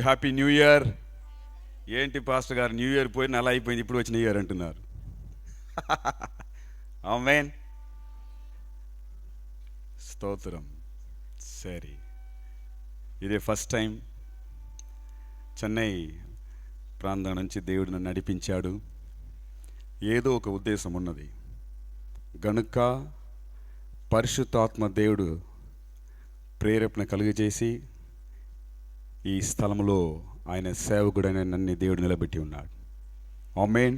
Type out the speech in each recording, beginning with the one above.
Happy new year. ఏంటి pastor గారు new year పోయి నెల అయిపోయింది, ఇప్పుడు వచ్చి న్యూ ఇయర్ అంటున్నారు. ఆమేన్, స్తోత్రం. సరే, ఇదే ఫస్ట్ టైం చెన్నై ప్రాంతం నుంచి దేవుడు నన్ను నడిపించాడు. ఏదో ఒక ఉద్దేశం ఉన్నది గనుక పరిశుద్ధాత్మ దేవుడు ప్రేరేపణ కలుగజేసి ఈ స్థలంలో ఆయన సేవకుడైన నన్ను దేవుడు నిలబెట్టి ఉన్నాడు. ఆమేన్.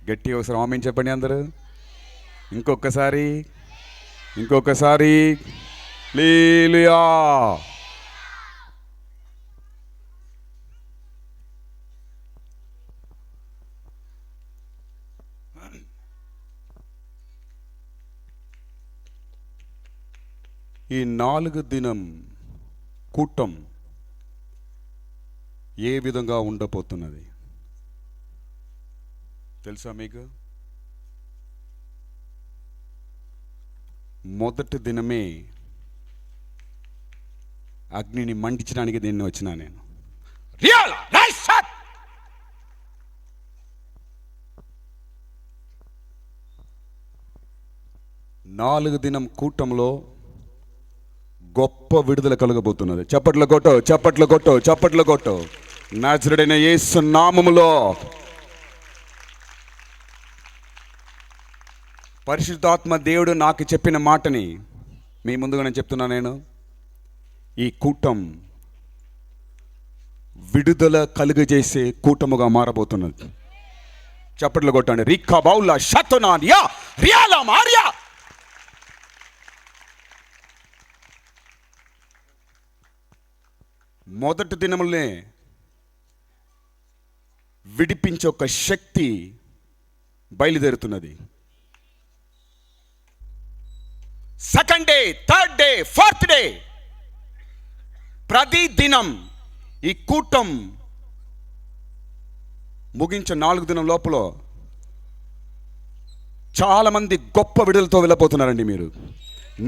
గట్టి ఒకసారి ఆమేన్ చెప్పండి అందరూ. ఇంకొకసారి హల్లెలూయా. ఈ 4 దినం కూటం ఏ విధంగా ఉండబోతున్నది తెలుసా మీకు? మొదటి దినమే అగ్నిని మండించడానికి దీన్ని వచ్చినా నేను. 4 దినం కూటంలో గొప్ప విడుదల కలగబోతున్నది. చప్పట్లు కొట్టు. నజరుడైన యేసు నామములో పరిశుద్ధాత్మ దేవుడు నాకు చెప్పిన మాటని మీ ముందుగా నేను చెప్తున్నా. నేను ఈ కూటం విడుదల కలుగజేసే కూటముగా మారబోతున్నది. చప్పట్లు కొట్టండి. రికా బౌలా షతునానియా రియాలా మారియా. మొదటి దినములనే విడిపించే ఒక శక్తి బయలుదేరుతున్నది. Second day, third day, fourth day, ప్రతి దినం ఈ కూటం ముగించే 4 దినం లోపల చాలా మంది గొప్ప విడుదలతో వెళ్ళిపోతున్నారండి. మీరు,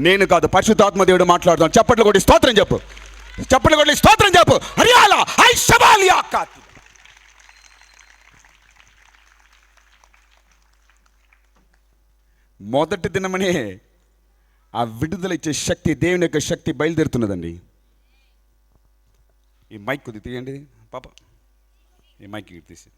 నేను కాదు, పరిశుద్ధాత్మ దేవుడు మాట్లాడుతాను. చప్పట్లు కొట్టి స్తోత్రం చెప్పు. హరియాలా ఐ షబాలియా కాతి. మొదటి దినమనే ఆ విడుదల ఇచ్చే శక్తి, దేవుని యొక్క శక్తి బయలుదేరుతున్నదండి. ఈ మైక్ కొద్ది తీయండి పాప, ఈ మైక్ తీసి.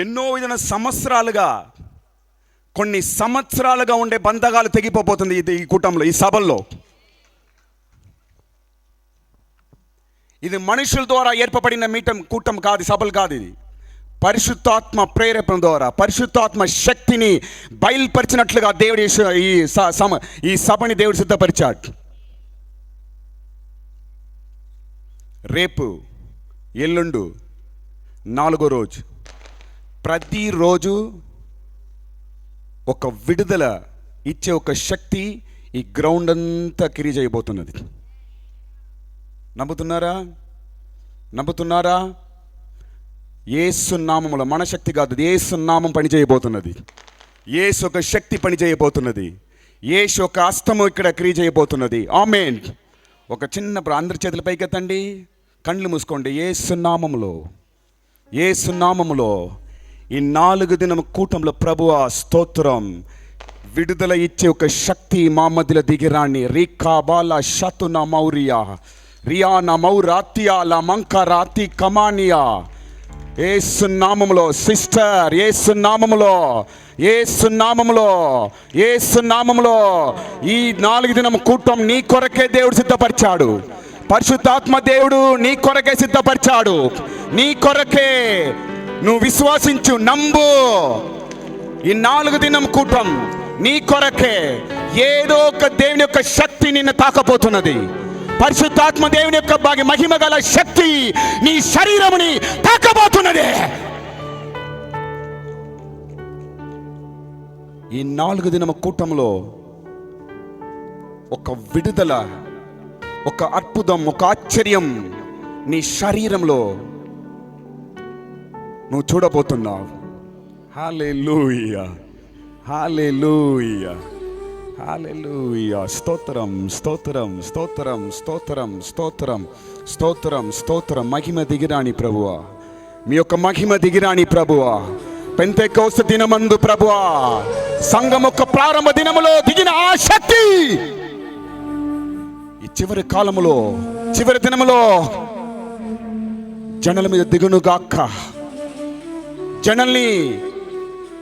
ఎన్నో విధమైన కొన్ని సంవత్సరాలుగా ఉండే బంధకాలు తెగిపోతుంది ఈ కూటంలో, ఈ సభల్లో. ఇది మనుషుల ద్వారా ఏర్పడిన కూటం కాదు, సభలు కాదు. ఇది పరిశుద్ధాత్మ ప్రేరేపణ ద్వారా పరిశుద్ధాత్మ శక్తిని బయలుపరిచినట్లుగా దేవుడు ఈ సభని దేవుడు సిద్ధపరిచాడు. రేపు, ఎల్లుండు, 4వ రోజు, ప్రతిరోజు ఒక విడుదల ఇచ్చే ఒక శక్తి ఈ గ్రౌండ్ అంతా క్రియేట్ చేయబోతున్నది. నమ్ముతున్నారా? యేసు నామములో, మన శక్తి కాదు, యేసు నామం పని చేయబోతున్నది. యేసు ఒక శక్తి పని చేయబోతున్నది. యేసు ఒక హస్తము ఇక్కడ క్రియేట్ చేయబోతున్నది. ఆమేన్. ఒక చిన్న అందరి చేతుల పైకెత్తండి, కళ్ళు మూసుకోండి. యేసు నామములో ఈ 4 దినం కూటంలో ప్రభువా స్తోత్రం, విడుదల ఇచ్చే ఒక శక్తి మా మధ్యలో దిగిరాణి. రీకాబాలా షతున మౌరియా రియానా మౌరాతియా లా మంకరాతి కమానియా. యేసు నామములో సిస్టర్, యేసు నామములో ఈ 4 దినం కూటం నీ కొరకే దేవుడు సిద్ధపరిచాడు. పరిశుద్ధాత్మ దేవుడు నీ కొరకే సిద్ధపరిచాడు. నీ కొరకే. నువ్వు విశ్వాసించు, నంబు. ఈ 4 దినం కూటం నీ కొరకే. ఏదో ఒక దేవుని యొక్క శక్తి నిన్ను తాకపోతున్నది. పరిశుద్ధాత్మ దేవుని యొక్క మహిమ గల శక్తి నీ శరీరముని తాకబోతున్నది. ఈ 4 దినం కూటంలో ఒక విడుదల, ఒక అద్భుతం, ఒక ఆశ్చర్యం నీ శరీరంలో నువ్వు చూడబోతున్నావు. హల్లెలూయా, హల్లెలూయా, హల్లెలూయా. స్తోత్రం, స్తోత్రం, స్తోత్రం, స్తోత్రం, స్తోత్రం, స్తోత్రం, స్తోత్రం. మహిమ దిగిరాని ప్రభువా, మీ యొక్క మహిమ దిగిరాని ప్రభువా, పెంతెకోస్తు దినమందు ప్రభువా, సంఘం యొక్క ప్రారంభ దినములో దిగిన ఆ శక్తి ఈ చివరి కాలములో, చివరి దినములో జనుల మీద దిగునుగాక. జనుల్ని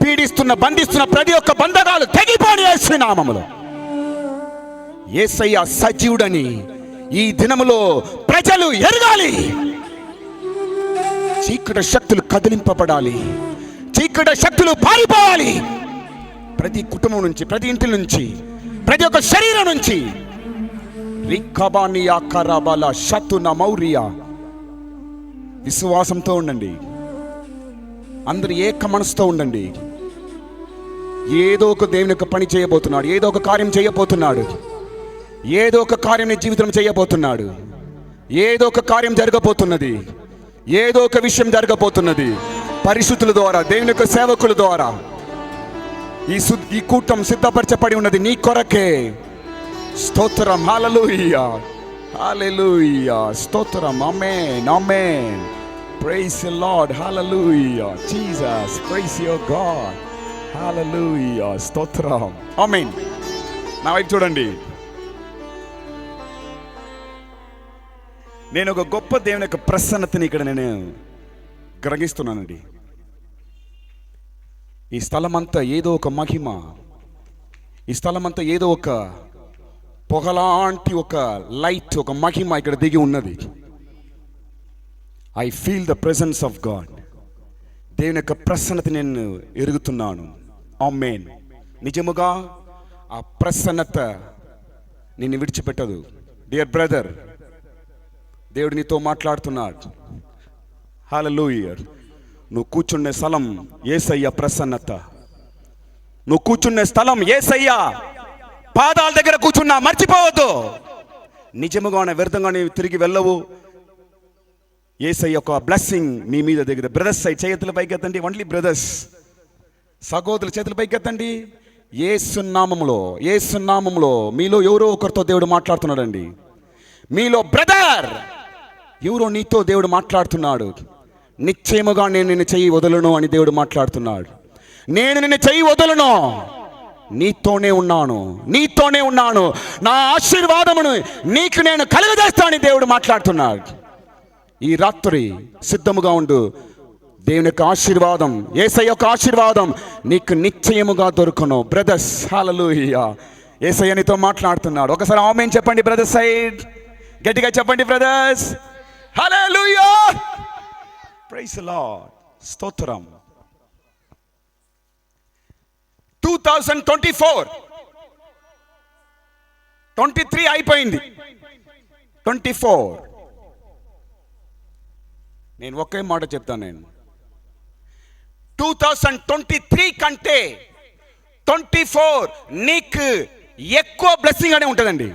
పీడిస్తున్న, బంధిస్తున్న ప్రతి ఒక్క బంధకాలు తెగిపోని యేసు నామములో. యేసయ్య సజీవుడని ఈ దినములో ప్రజలు ఎరగాలి. చీకటి శక్తులు కదిలింపబడాలి, చీకటి శక్తులు పారిపోవాలి. ప్రతి కుటుంబం నుంచి, ప్రతి ఇంటి నుంచి, ప్రతి ఒక్క శరీరం నుంచి. రిక్కబానియా కరాబాల షతున మౌరియా. విశ్వాసంతో ఉండండి, అందరూ ఏక మనసుతో ఉండండి. ఏదో ఒక దేవుని యొక్క పని చేయబోతున్నాడు, ఏదో ఒక కార్యం చేయబోతున్నాడు, ఏదో ఒక కార్యం నీ జీవితం చేయబోతున్నాడు, ఏదో ఒక కార్యం జరగబోతున్నది, ఏదో ఒక విషయం జరగబోతున్నది. పరిశుద్ధుల ద్వారా, దేవుని యొక్క సేవకుల ద్వారా ఈ కూటం సిద్ధపరచబడి ఉన్నది నీ కొరకే. స్తోత్రం, హల్లెలూయా, హల్లెలూయా, స్తోత్రం. ఆమేన్, ఆమేన్. Praise the Lord, hallelujah. Jesus, praise your God, hallelujah. స్తోత్రం, ఆమేన్. నా వైపు చూడండి. నేను ఒక గొప్ప దేవుని యొక్క ప్రసన్నతని ఇక్కడ నేను గ్రహిస్తున్నానండి. ఈ స్థలమంతా ఏదో ఒక మహిమ, ఈ స్థలమంతా ఏదో ఒక పొగలాంటి ఒక లైట్, ఒక మహిమ ఇక్కడ దిగి ఉన్నది. I feel the presence of God. దేవుని యొక్క ప్రసన్నత నేను ఎరుగుతున్నాను. ఆమేన్. నిజముగా ఆ ప్రసన్నత నిన్ను విడిచిపెట్టదు. డియర్ బ్రదర్, దేవుడు నీతో మాట్లాడుతున్నాడు. హల్లెలూయా. నువ్వు కూర్చునే స్థలం యేసయ్య ప్రసన్నత. నువ్వు కూర్చునే స్థలం యేసయ్య పాదాల దగ్గర కూర్చున్నా మర్చిపోవద్దు. నిజముగానే వ్యర్థంగానే తిరిగి వెళ్ళవు. యేసయ్య యొక్క బ్లెస్సింగ్ మీ మీద దగ్గర. బ్రదర్స్ సైడ్ చేతుల పైకెత్తండి. ఓన్లీ బ్రదర్స్, సహోదరుల చేతుల పైకెత్తండి. యేసు నామములో, యేసు నామములో మీలో ఎవరో ఒకరితో దేవుడు మాట్లాడుతున్నాడండి. మీలో బ్రదర్ ఎవరో నీతో దేవుడు మాట్లాడుతున్నాడు. నిశ్చయముగా నేను నిన్ను చెయ్యి వదలను అని దేవుడు మాట్లాడుతున్నాడు. నేను నిన్ను చెయ్యి వదలను, నీతోనే ఉన్నాను, నీతోనే ఉన్నాను, నా ఆశీర్వాదమును నీకు నేను కలుగజేస్తానని దేవుడు మాట్లాడుతున్నాడు. ఈ రాత్రి సిద్ధముగా ఉండు. దేవుని యొక్క ఆశీర్వాదం, యేసయ్య యొక్క ఆశీర్వాదం నీకు నిశ్చయముగా దొరుకును. బ్రదర్స్, హల్లెలూయా. యేసయ్య నీతో మాట్లాడుతున్నాడు. ఒకసారి ఆమేన్ చెప్పండి బ్రదర్స్ సైడ్, గట్టిగా చెప్పండి brothers. Hallelujah, praise the lord. స్తోత్రం. 2024 23 అయిపోయింది. 24 నేను ఒకే మాట చెప్తాను. నేను 2023 కంటే 24 నీకు ఎక్కువ బ్లెస్సింగ్ అనే ఉంటుందండి.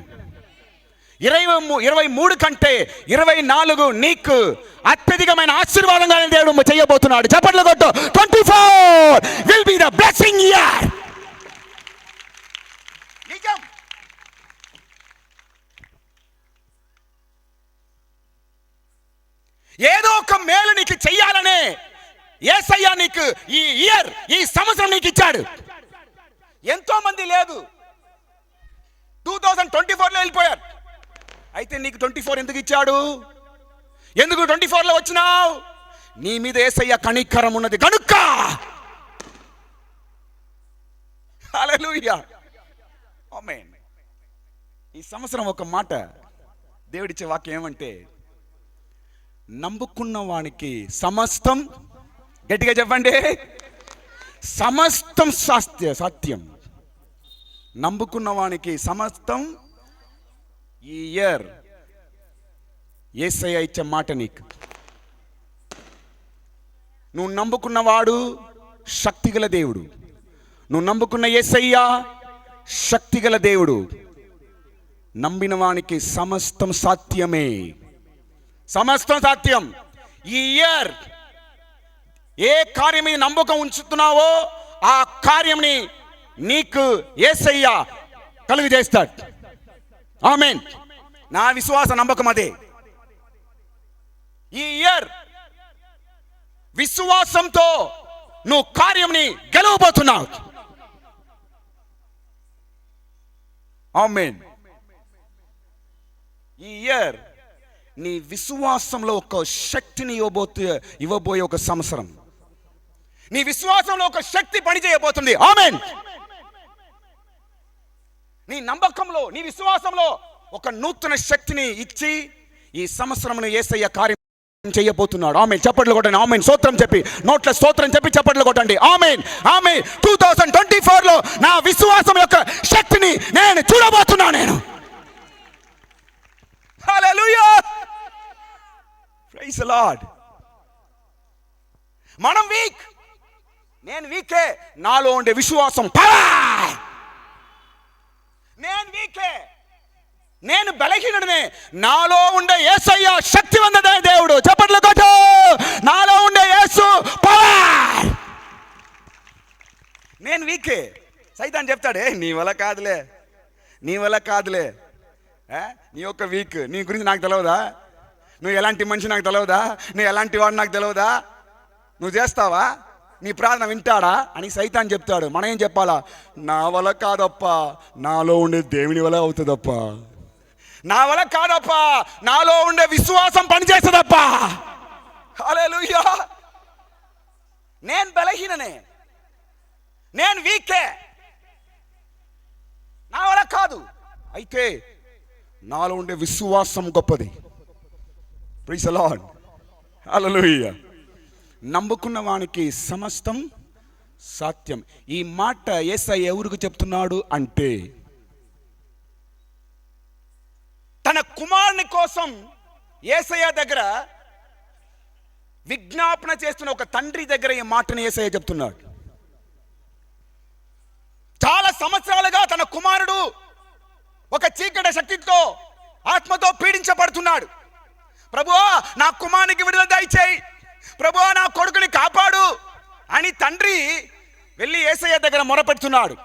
23 కంటే 24 నీకు అత్యధికమైన ఆశీర్వాదంగా దేవుడు చేయబోతున్నాడు. చప్పట్లు కొట్టు. 24 will be the blessing year. నిజం. ఏదో ఒక మేలు నీకు చెయ్యాలనే యేసయ్య నీకు ఈ ఇయర్, ఈ సంవత్సరం నీకు ఇచ్చాడు. ఎంతో మంది లేదు, 2024లో వెళ్ళిపోయారు. అయితే నీకు 24 ఎందుకు ఇచ్చాడు? ఎందుకు 24లో వచ్చినావు? నీ మీద యేసయ్య కనికరం ఉన్నది కనుక. హల్లెలూయా, ఆమేన్. ఈ సంవత్సరం ఒక మాట దేవుడిచ్చే వాక్యం ఏమంటే, నమ్ముకున్న వానికి సమస్తం, గట్టిగా చెప్పండి, సమస్తం సత్యం. నమ్ముకున్న వానికి సమస్తం. ఈ ఇయర్ యేసయ్య ఇచ్చే మాట నీకు. నువ్వు నమ్ముకున్నవాడు శక్తిగల దేవుడు. నువ్వు నమ్ముకున్న యేసయ్య శక్తిగల దేవుడు. నమ్మిన వానికి సమస్తం సాధ్యమే. సమస్తం సాధ్యం. ఈ ఇయర్ ఏ కార్యం మీద నమ్మకం ఉంచుతున్నావో ఆ కార్యంని నీకు యేసయ్య కలుగు చేస్తాడు. ఆమేన్. నా విశ్వాస నమ్మకం అదే. ఈ ఇయర్ విశ్వాసంతో నువ్వు కార్యంని గెలవబోతున్నావు. ఆమేన్. ఈ ఇయర్ నీ విశ్వాసంలో ఒక శక్తిని ఇవ్వబోయే ఒక సంవత్సరం. నీ విశ్వాసంలో ఒక శక్తి పనిచేయబోతుంది. ఆమేన్. నీ నమ్మకంలో, నీ విశ్వాసంలో ఒక నూతన శక్తిని ఇచ్చి ఈ సంవత్సరం యేసయ్య కార్యం చేయబోతున్నాడు. ఆమేన్. చప్పట్లు కొట్టండి. ఆమేన్. స్తోత్రం చెప్పి, నోట్ల స్తోత్రం చెప్పి చప్పట్లు కొట్టండి. ఆమేన్. ఆమేన్. 2024లో నా విశ్వాసం యొక్క శక్తిని నేను చూడబోతున్నా. నేను హల్లెలూయా. Praise the lord. మనం వీక్, నేను వీకే, నాలో ఉండే విశ్వాసం పవర్. నేను వీకే, నేను బలహీనుడినే, నాలో ఉండే యేసయ్య శక్తివంతుడైన దేవుడు. చప్పట్లు కొట్టు. నాలో ఉండే యేసు పవర్. నేను వీకే. సైతాన్ చెప్తాడే, నీ వల్ల కాదులే, నీ వల్ల కాదులే, నీ యొక్క వీక్, నీ గురించి నాకు తెలియదా, నువ్వు ఎలాంటి మనిషి నాకు తెలియదా, నువ్వు ఎలాంటి వాడు నాకు తెలియదా, నువ్వు చేస్తావా, నీ ప్రార్థన వింటాడా అని సైతాన్ చెప్తాడు. మనం ఏం చెప్పాలా? నా వల్ల కాదప్ప, నాలో ఉండే దేవుని వల్ల అవుతుందప్ప. నా వల్ల కాదప్ప, నాలో ఉండే విశ్వాసం పనిచేస్తుందప్ప. హల్లెలూయా. నేను బలహీననే, నేను వీకే, నా వల్ల కాదు. అయితే నాలో ఉండే విశ్వాసం గొప్పది. Praise the lord. హల్లెలూయా. నమ్ముకున్న వానికి సమస్తం సాధ్యం. ఈ మాట యేసయ్య ఎవరికి చెప్తున్నాడు అంటే, తన కుమారుని కోసం యేసయ్య దగ్గర విజ్ఞాపన చేస్తున్న ఒక తండ్రి దగ్గర ఈ మాటను యేసయ్య చెప్తున్నాడు. చాలా సంవత్సరాలుగా తన కుమారుడు ఒక చీకటి శక్తితో, ఆత్మతో పీడించబడుతున్నాడు. ప్రభువా, నా కుమారునికి విడుదల దయచేయి, ప్రభువా నా కొడుకుని కాపాడు అని తండ్రి వెళ్ళి యేసయ్య దగ్గర మొరపెడుతున్నాడు.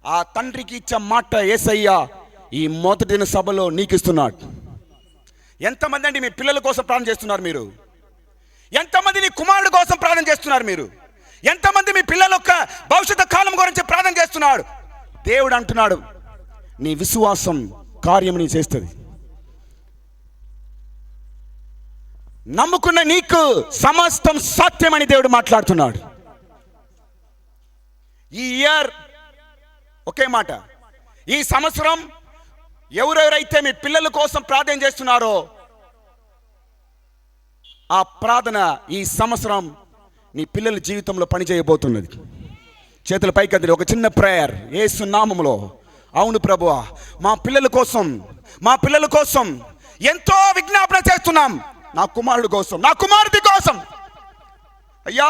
ఆ తండ్రికి ఇచ్చే మాట యేసయ్య ఈ మొదటి సభలో నీకు ఇస్తున్నాడు. ఎంతమంది అండి మీ పిల్లల కోసం ప్రార్థన చేస్తున్నారు మీరు? ఎంతమంది నీ కుమారుడు కోసం ప్రార్థన చేస్తున్నారు మీరు? ఎంతమంది మీ పిల్లల యొక్క భవిష్యత్తు కాలం గురించి ప్రార్థన చేస్తున్నాడు? దేవుడు అంటున్నాడు, నీ విశ్వాసం కార్యం నీ చేస్తుంది. నమ్ముకున్న నీకు సమస్తం సాధ్యమని దేవుడు మాట్లాడుతున్నాడు. ఈ ఇయర్ ఒకే మాట, ఈ సంవత్సరం ఎవరెవరైతే మీ పిల్లల కోసం ప్రార్థన చేస్తున్నారో ఆ ప్రార్థన ఈ సంవత్సరం నీ పిల్లల జీవితంలో పనిచేయబోతున్నది. చేతుల పైకెత్తి ఒక చిన్న ప్రేయర్ యేసు నామములో. అవును ప్రభువా, మా పిల్లల కోసం ఎంతో విజ్ఞాపన చేస్తున్నాం. నా కుమారుడు కోసం, నా కుమారుడి కోసం అయ్యా,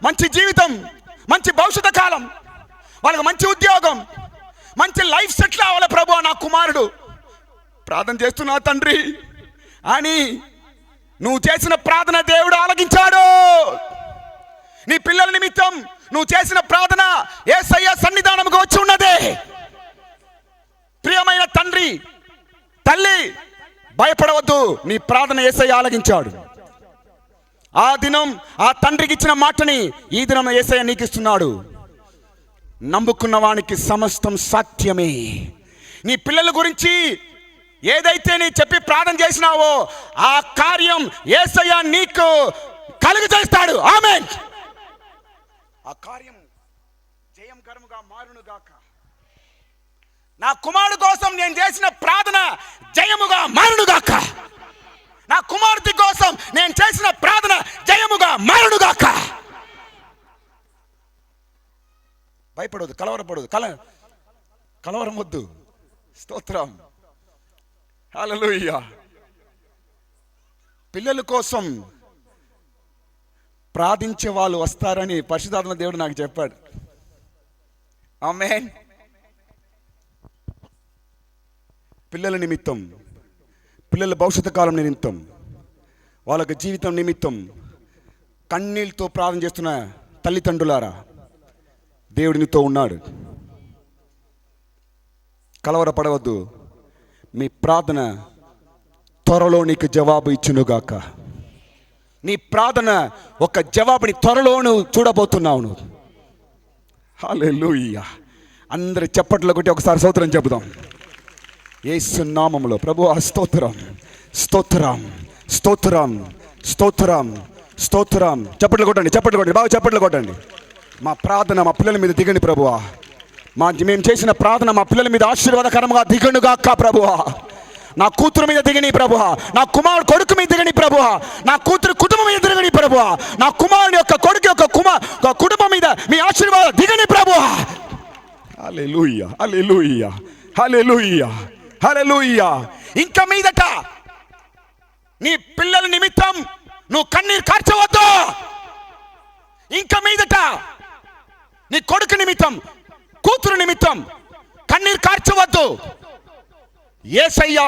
మంచి జీవితం, మంచి భవిష్యత్తు కాలం, వాళ్ళకి మంచి ఉద్యోగం, మంచి లైఫ్ సెటిల్ అవ్వాలి ప్రభువా. నా కుమారుడు ప్రార్థన చేస్తున్నా తండ్రి అని నువ్వు చేసిన ప్రార్థన దేవుడు ఆలకించాడు. నీ పిల్లల నిమిత్తం నువ్వు చేసిన ప్రార్థన యేసయ్య సన్నిధానముకు వచ్చి ఉన్నదే. ప్రియమైన తండ్రి, తల్లి, భయపడవద్దు, నీ ప్రార్థన యేసయ్య ఆలకించాడు. ఆ దినం ఆ తండ్రికి ఇచ్చిన మాటని ఈ దినం యేసయ్య నీకు ఇస్తున్నాడు. నమ్ముకున్న వానికి సమస్తం సాధ్యమే. నీ పిల్లల గురించి ఏదైతే నీ చెప్పి ప్రార్థన చేసినావో ఆ కార్యం యేసయ్య నీకు కలుగజేస్తాడు. ఆమేన్. ఆ కార్యం జయకరముగా మారునుగాక. నా కుమారుడు కోసం నేను చేసిన ప్రార్థన జయముగా మారునుగాక. నా కుమార్తె కోసం నేను చేసిన ప్రార్థన జయముగా మారునుగాక. భయపడవద్దు, కలవరపడదు, కలవరం వద్దు. స్తోత్రం. హల్లెలూయా. పిల్లల కోసం ప్రార్థించే వాళ్ళు వస్తారని పరిశుద్ధాత్మ దేవుడు నాకు చెప్పాడు. ఆమేన్. పిల్లల నిమిత్తం, పిల్లల భవిష్యత్తు కాలం నిమిత్తం, వాళ్ళకి జీవితం నిమిత్తం కన్నీళ్ళతో ప్రార్థన చేస్తున్న తల్లిదండ్రులారా, దేవుడు నీతో ఉన్నాడు. కలవరపడవద్దు. మీ ప్రార్థన త్వరలో నీకు జవాబు ఇచ్చునుగాక. నీ ప్రార్థన ఒక జవాబుని త్వరలో నువ్వు చూడబోతున్నావు నువ్వు. హల్లెలూయా. అందరి చప్పట్లు కొట్టి ఒకసారి స్తోత్రం చెబుదాం. యేసు నామములో ప్రభువా స్తోత్రం, స్తోత్రం, స్తోత్రం, స్తోత్రం, స్తోత్రం. చప్పట్లు కొట్టండి, చప్పట్లు కొట్టండి, బాగా చప్పట్లు కొట్టండి. మా ప్రార్థన మా పిల్లల మీద దిగండి ప్రభువా. మేము చేసిన ప్రార్థన మా పిల్లల మీద ఆశీర్వాదకరంగా దిగనుగాక ప్రభువా. నా కూతురు మీద దిగని ప్రభువా, నా కుమారుడు కొడుకు మీద దిగని ప్రభువా, నా కూతురు కుటుంబం మీద దిగని ప్రభువా, నా కుమారుని యొక్క కొడుకు యొక్క కుటుంబం మీద మీ ఆశీర్వాదం దిగని ప్రభువా. హల్లెలూయా, హల్లెలూయా, హల్లెలూయా, హల్లెలూయా. ఇంకా మీదట నీ పిల్లల నిమిత్తం నువ్వు కన్నీరు కార్చవద్దు. ఇంకా మీదట నీ కొడుకు నిమిత్తం, కూతురు నిమిత్తం కన్నీరు కార్చవద్దు. యేసయ్య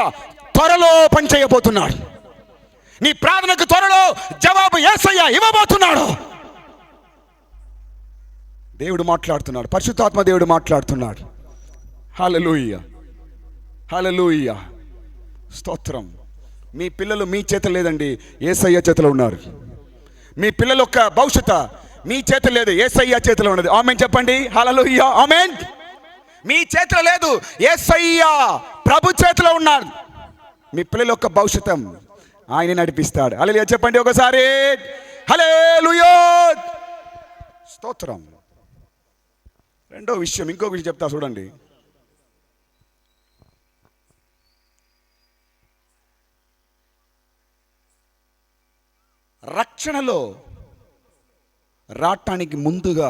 త్వరలో పని చేయబోతున్నాడు. నీ ప్రార్థనకు త్వరలో జవాబు యేసయ్య ఇవ్వబోతున్నాడు. దేవుడు మాట్లాడుతున్నాడు, పరిశుద్ధాత్మ దేవుడు మాట్లాడుతున్నాడు. హల్లెలూయా, హల్లెలూయా, స్తోత్రం. మీ పిల్లలు మీ చేత లేదండి, యేసయ్య చేతిలో ఉన్నారు. మీ పిల్లల యొక్క భవిష్యత్తు మీ చేత లేదు, యేసయ్య చేతిలో ఉన్నది. ఆమేన్ చెప్పండి. హల్లెలూయా, ఆమేన్. మీ చేతిలో లేదు, యేసయ్య ప్రభు చేతిలో ఉన్నాడు. మీ పిల్లల యొక్క భవిష్యత్తు ఆయన నడిపిస్తాడు. హల్లెలూయా చెప్పండి ఒకసారి. హల్లెలూయా, స్తోత్రం. రెండో విషయం, ఇంకో విషయం చెప్తా చూడండి. రక్షణలో రావటానికి ముందుగా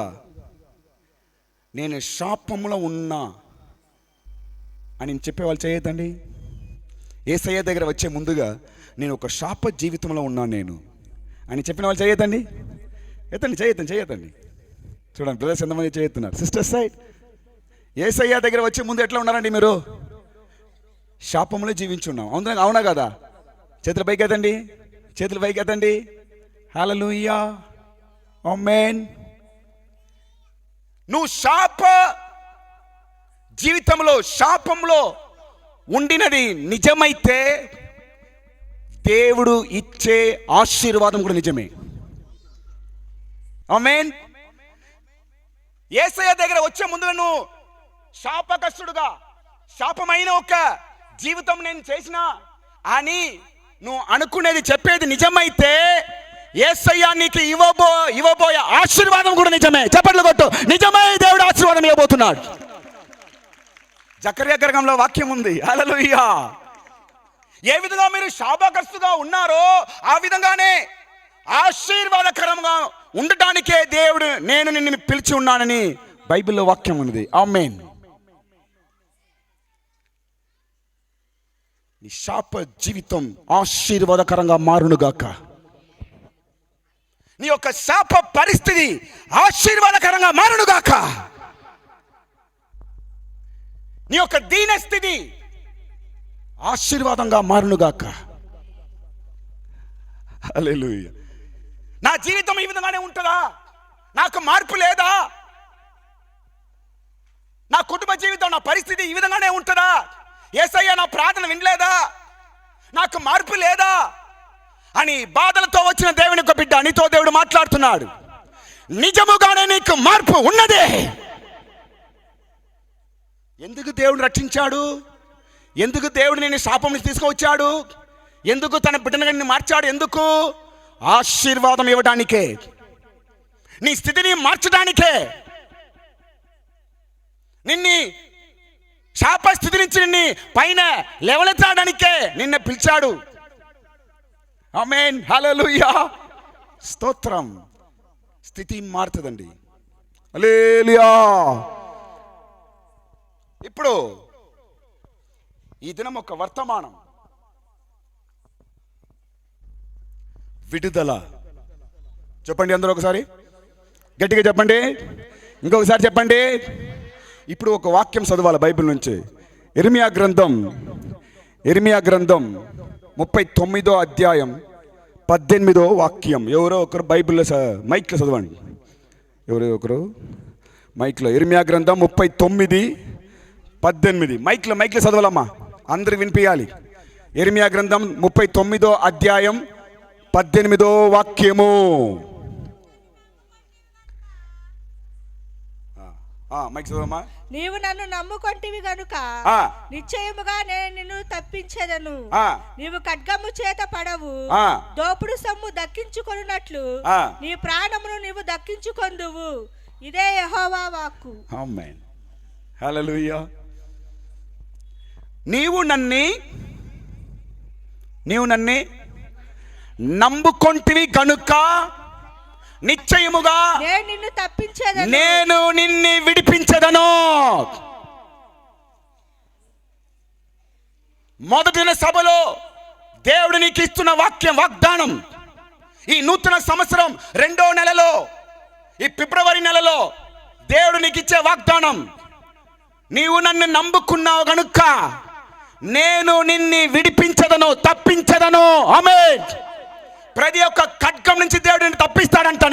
నేను శాపంలో ఉన్నా అని చెప్పేవాళ్ళు చేయొద్దండి. యేసయ్య దగ్గర వచ్చే ముందుగా నేను ఒక శాప జీవితంలో ఉన్నాను నేను అని చెప్పిన వాళ్ళు చేయొద్దండి. చేయొద్దండి. చూడండి బ్రదర్స్ ఎంతమంది చేస్తున్నారు, సిస్టర్స్ సైడ్. యేసయ్య దగ్గర వచ్చే ముందు ఎట్లా ఉన్నారండి మీరు? శాపంలో జీవించున్నాం. అవునా కదా? చేతులు పైకి ఎత్తండి, చేతులు పైకి ఎత్తండి. హల్లెలూయా, ఆమేన్. నువ్వు శాప జీవితంలో శాపంలో ఉండినది నిజమైతే దేవుడు ఇచ్చే ఆశీర్వాదం కూడా నిజమే. ఆమేన్. యేసయ్య దగ్గర వచ్చే ముందు నువ్వు శాపగ్రస్తుడుగా, శాపమైన ఒక జీవితం నేను చేసిన అని నువ్వు అనుకునేది చెప్పేది నిజమైతే యేసయ్య నీకు ఇవ్వబోయే ఆశీర్వాదం కూడా నిజమే. చప్పట్లు కొట్టు. నిజమే, దేవుడు ఆశీర్వాదం ఇవ్వబోతున్నాడు. జకర్యా గ్రంథంలో వాక్యం ఉంది. హల్లెలూయా. ఏ విధంగా మీరు శాపగ్రస్తుగా ఉన్నారో ఆ విధంగానే ఆశీర్వాదకరంగా ఉండటానికే దేవుడు నేను నిన్ను పిలిచి ఉన్నానని బైబిల్లో వాక్యం ఉంది. ఆమేన్. నీ శాప జీవితం ఆశీర్వాదకరంగా మారునుగాక. నీ యొక్క శాప పరిస్థితి ఆశీర్వాదకరంగా మారునుగాక. నీ యొక్క దీనస్థితి ఆశీర్వాదంగా మారునుగాక. హల్లెలూయా. నా జీవితం ఈ విధంగానే ఉంటుందా? నాకు మార్పు లేదా? నా కుటుంబ జీవితం, నా పరిస్థితి ఈ విధంగానే ఉంటుందా? యేసయ్య నా ప్రార్థన వినలేదా? నాకు మార్పు లేదా అని బాధలతో వచ్చిన దేవుని యొక్క బిడ్డ, నీతో దేవుడు మాట్లాడుతున్నాడు. నిజముగానే నీకు మార్పు ఉన్నదే. ఎందుకు దేవుడు రక్షించాడు? ఎందుకు దేవుడు నేను శాపం నుంచి తీసుకువచ్చాడు? ఎందుకు తన బిడ్డను మార్చాడు? ఎందుకు? ఆశీర్వాదం ఇవ్వడానికే, నీ స్థితిని మార్చడానికే, నిన్ను శాప స్థితి నుంచి నిన్ను పైన లేవనెత్తడానికే నిన్ను పిలిచాడు. ఆమేన్. హల్లెలూయా, స్తోత్రం. స్థితి మారుతుందండి. హల్లెలూయా. ఇప్పుడు ఈ దినం ఒక వర్తమానం, విడుదల. చెప్పండి అందరూ ఒకసారి గట్టిగా చెప్పండి, ఇంకొకసారి చెప్పండి. ఇప్పుడు ఒక వాక్యం చదవాలి బైబిల్ నుంచి. ఇర్మియా గ్రంథం 39వ అధ్యాయం 18వ వాక్యం. ఎవరో ఒకరు బైబిల్లో మైక్లో చదవండి. ఎవరో ఒకరు మైక్లో. ఇర్మియా గ్రంథం 39:18. మైక్లో చదవాలమ్మా, అందరికి వినిపించాలి. ఇర్మియా గ్రంథం 39వ అధ్యాయం 18వ వాక్యము. మైక్ చదవమ్మా. నీవు నన్ను నమ్ముకొంటివి గనుక నిశ్చయముగా నేను నిన్ను తప్పించేదను. నీవు ఖడ్గము చేత పడవు, దోపుడు సొమ్ము దక్కించుకొనున్నట్లు నీ ప్రాణమును నీవు దక్కించుకొందువు. ఇదే యెహోవా వాక్కు. ఆమేన్. హల్లెలూయా. నీవు నన్ను నమ్ముకొంటివి గనుక నిశ్చయముగా నేను నిన్ను విడిపించదను. మొదటిన సభలో దేవుడు నీకు ఇస్తున్న వాగ్దానం, ఈ నూతన సంవత్సరం 2వ నెలలో, ఈ ఫిబ్రవరి నెలలో దేవుడు నీకు ఇచ్చే వాగ్దానం, నీవు నన్ను నమ్ముకున్నావు గనుక నేను నిన్ను విడిపించదను, తప్పించదను. ఆమేన్. ప్రతి ఒక్క ఖడ్గం నుంచి దేవుడు నిన్ను తప్పిస్తాడంట.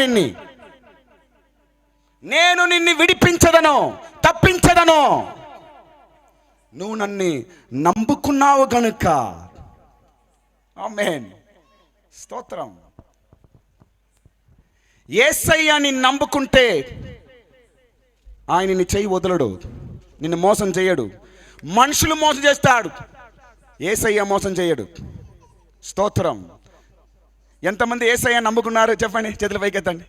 నేను నిన్ను విడిపించదను, తప్పించదను. నువ్వు నన్ను నమ్ముకున్నావు గనుక. ఆమేన్. స్తోత్రం. యేసయ్య నిన్ను నమ్ముకుంటే ఆయన నీ చెయ్యి వదలడు, నిన్ను మోసం చేయడు. మనుషులు మోసం చేస్తాడు, యేసయ్య మోసం చేయడు. స్తోత్రం. ఎంతమంది యేసయ్య నమ్ముకున్నారు చెప్పండి, చేతులు పైకెత్తండి.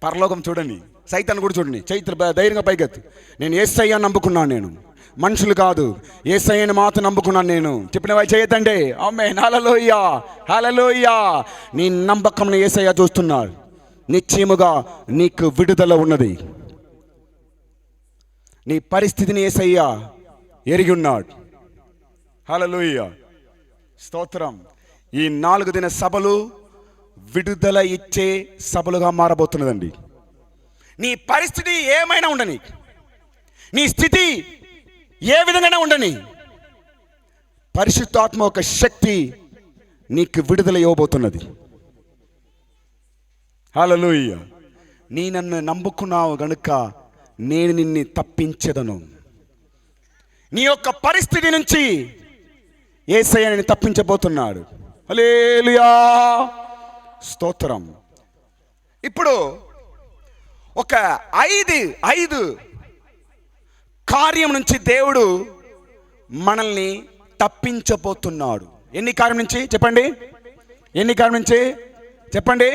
పరలోకం చూడండి, సైతాన్ని కూడా చూడండి, చేతులు ధైర్యంగా పైకెత్తి. నేను యేసయ్య నమ్ముకున్నాను, నేను మనుషులు కాదు, యేసయ్యని మాత్రం నమ్ముకున్నాను నేను చెప్పిన వాయి చేయొద్దండి. ఆమేన్. హల్లెలూయా, హల్లెలూయా. నీ నమ్మకంని యేసయ్య చూస్తున్నాడు. నిశ్చయముగా నీకు విడుదల ఉన్నది. నీ పరిస్థితిని యేసయ్య ఎరిగి ఉన్నాడు. హల్లెలూయా. స్తోత్రం. ఈ 4 దిన సభలు విడుదల ఇచ్చే సభలుగా మారబోతున్నదండి. నీ పరిస్థితి ఏమైనా ఉండని, నీ స్థితి ఏ విధంగా ఉండని, పరిశుద్ధాత్మ ఒక శక్తి నీకు విడుదల ఇవ్వబోతున్నది. హల్లెలూయా. నీ నన్ను నమ్ముకున్నావు గనుక నేను నిన్ను తప్పించెదను. నీ యొక్క పరిస్థితి నుంచి యేసయ్య నిన్ను తప్పించబోతున్నాడు. హల్లెలూయా. స్తోత్రం. ఇప్పుడు ఒక ఐదు కార్యం నుంచి దేవుడు మనల్ని తప్పించబోతున్నాడు. ఎన్ని కార్యం నుంచి చెప్పండి? ఎన్ని కార్యం నుంచి చెప్పండి?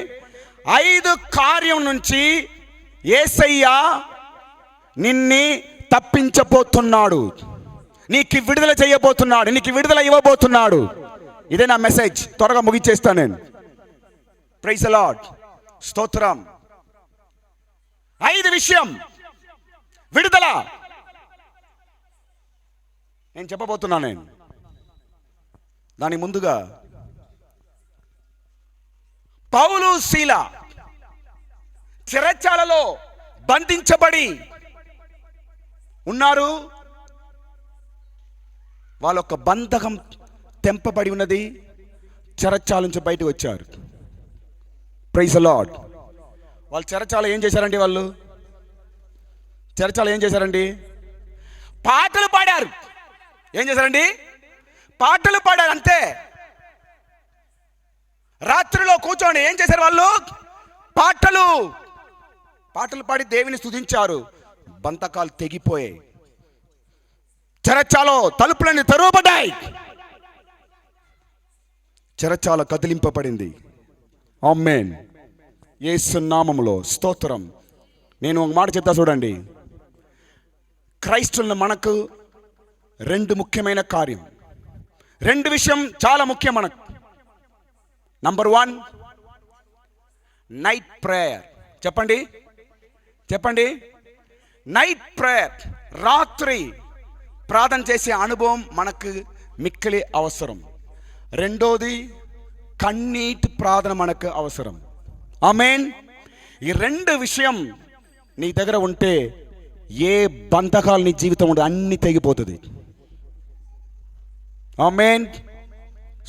5 కార్యం నుంచి యేసయ్య నిన్ను తప్పించబోతున్నాడు. నీకు విడుదల చేయబోతున్నాడు, నీకు విడుదల ఇవ్వబోతున్నాడు. ఇదే నా మెసేజ్. త్వరగా ముగించేస్తాను నేను. Praise the lord. స్తోత్రం. 5 విషయం విడుదల నేను చెప్పబోతున్నాను. నేను దాని ముందుగా పౌలు శీల చెరచాలలో బంధించబడి ఉన్నారు. వాళ్ళొక్క బంధకం తెంపబడి ఉన్నది. చెరచాల నుంచి బయటకు వచ్చారు. Praise the lord. వాళ్ళు చెరచాల ఏం చేశారండి? వాళ్ళు చెరచాల ఏం చేశారండి? పాటలు పాడారు. ఏం చేశారండి? పాటలు పాడారు. అంతే. రాత్రిలో కూర్చోండి ఏం చేశారు వాళ్ళు? పాటలు పాడి దేవుని స్తుతించారు. బంధకాలు తెగిపోయాయి. చెరచాలో తలుపులన్నీ తెరవబడ్డాయి. చెరచాల కదిలింపబడింది. ఆమేన్. యేసు నామములో స్తోత్రం. నేను ఒక మాట చెప్తా చూడండి. క్రైస్తవులను మనకు 2 ముఖ్యమైన కార్యం, 2 విషయం చాలా ముఖ్యం మనకు. Number 1 night prayer. చెప్పండి నైట్ ప్రేయర్. రాత్రి ప్రార్థన చేసే అనుభవం మనకు మిక్కిలి అవసరం. 2వది కన్నీటి ప్రార్థన మనకు అవసరం. ఆమేన్. ఈ 2 విషయం నీ దగ్గర ఉంటే ఏ బంధకాలు నీ జీవితం ఉంటే అన్ని తెగిపోతుంది. ఆమేన్.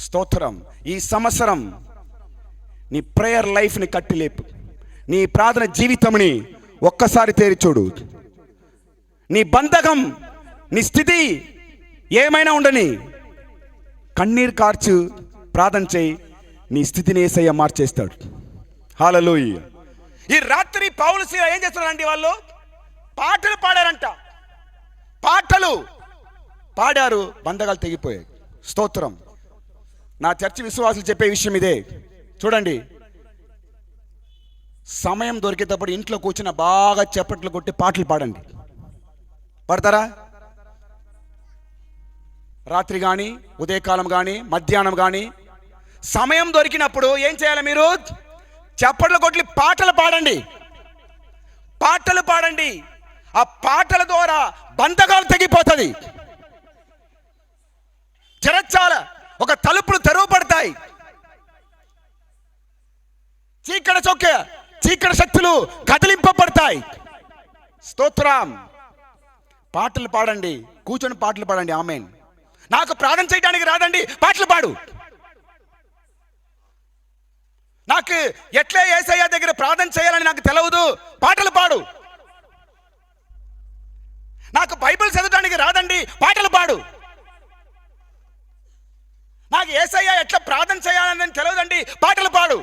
స్తోత్రం. ఈ సంవత్సరం నీ ప్రేయర్ లైఫ్ని కట్టిలేపు. నీ ప్రార్థన జీవితంని ఒక్కసారి తేరిచూడు. నీ బంధకం, నీ స్థితి ఏమైనా ఉండని కన్నీరు కార్చు ప్రార్థన చేయి, నీ స్థితిని యేసయ్య మార్చేస్తాడు. హల్లెలూయా. ఈ రాత్రి పౌలు శీల ఏం చేస్తున్నారండి? వాళ్ళు పాటలు పాడారంట. పాటలు పాడారు, బంధకాలు తెగిపోయాయి. స్తోత్రం. నా చర్చి విశ్వాసులు చెప్పే విషయం ఇదే. చూడండి, సమయం దొరికేటప్పుడు ఇంట్లో కూర్చున్న బాగా చప్పట్లు కొట్టి పాటలు పాడండి. పాడతారా? రాత్రి కానీ, ఉదయకాలం కానీ, మధ్యాహ్నం కానీ సమయం దొరికినప్పుడు ఏం చేయాలి? మీరు చప్పట్లు కొట్టి పాటలు పాడండి. పాటలు పాడండి. ఆ పాటల ద్వారా బంధకాలు తెగిపోతుంది. చెరచాల ఒక తలుపులు తెరవబడతాయి. చీకటి శక్తులు కదిలింపబడతాయి. స్తోత్రం. పాటలు పాడండి, కూర్చొని పాటలు పాడండి. ఆమేన్. నాకు ప్రార్థన చేయడానికి రాదండి, పాటలు పాడు. నాకు ఎట్లా యేసయ్య దగ్గర ప్రార్థన చేయాలని నాకు తెలియదు, పాటలు పాడు. నాకు బైబిల్ చదవడానికి రాదండి, పాటలు పాడు. నాకు యేసయ్య ఎట్లా ప్రార్థన చేయాలని తెలియదండి, పాటలు పాడు.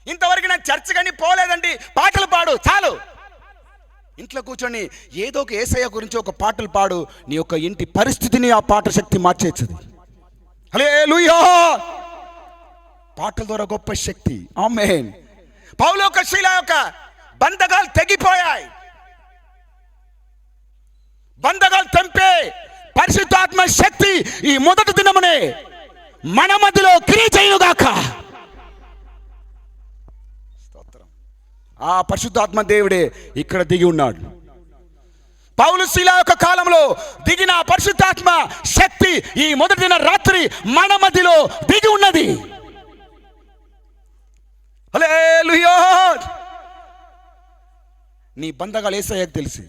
ఇంతవరకు నేను చర్చ్ కానీ పోలేదండి, పాటలు పాడు. చాలు. ఇంట్లో కూర్చొని ఏదో ఒక యేసయ్య గురించి ఒక పాటలు పాడు. నీ యొక్క ఇంటి పరిస్థితిని ఆ పాట శక్తి మార్చేస్తుంది. హల్లెలూయా. పాటల ద్వారా గొప్ప శక్తి. ఆమేన్. పౌలు యొక్క శీల యొక్క బంధకాలు తెగిపోయాయి. బంధకాలు తెంపే పరిశుద్ధాత్మ శక్తి ఈ మొదటి దినమునే మన మధ్యలో క్రియ చేయుగాక. ఆ పరిశుద్ధాత్మ దేవుడే ఇక్కడ దిగి ఉన్నాడు. పౌలు శీల యొక్క కాలంలో దిగిన పరిశుద్ధాత్మ శక్తి ఈ మొదటి దిన రాత్రి మన మధ్యలో దిగి ఉన్నది. హల్లెలూయా. నీ బంధకాలు యేసయ్యకు తెలుసు,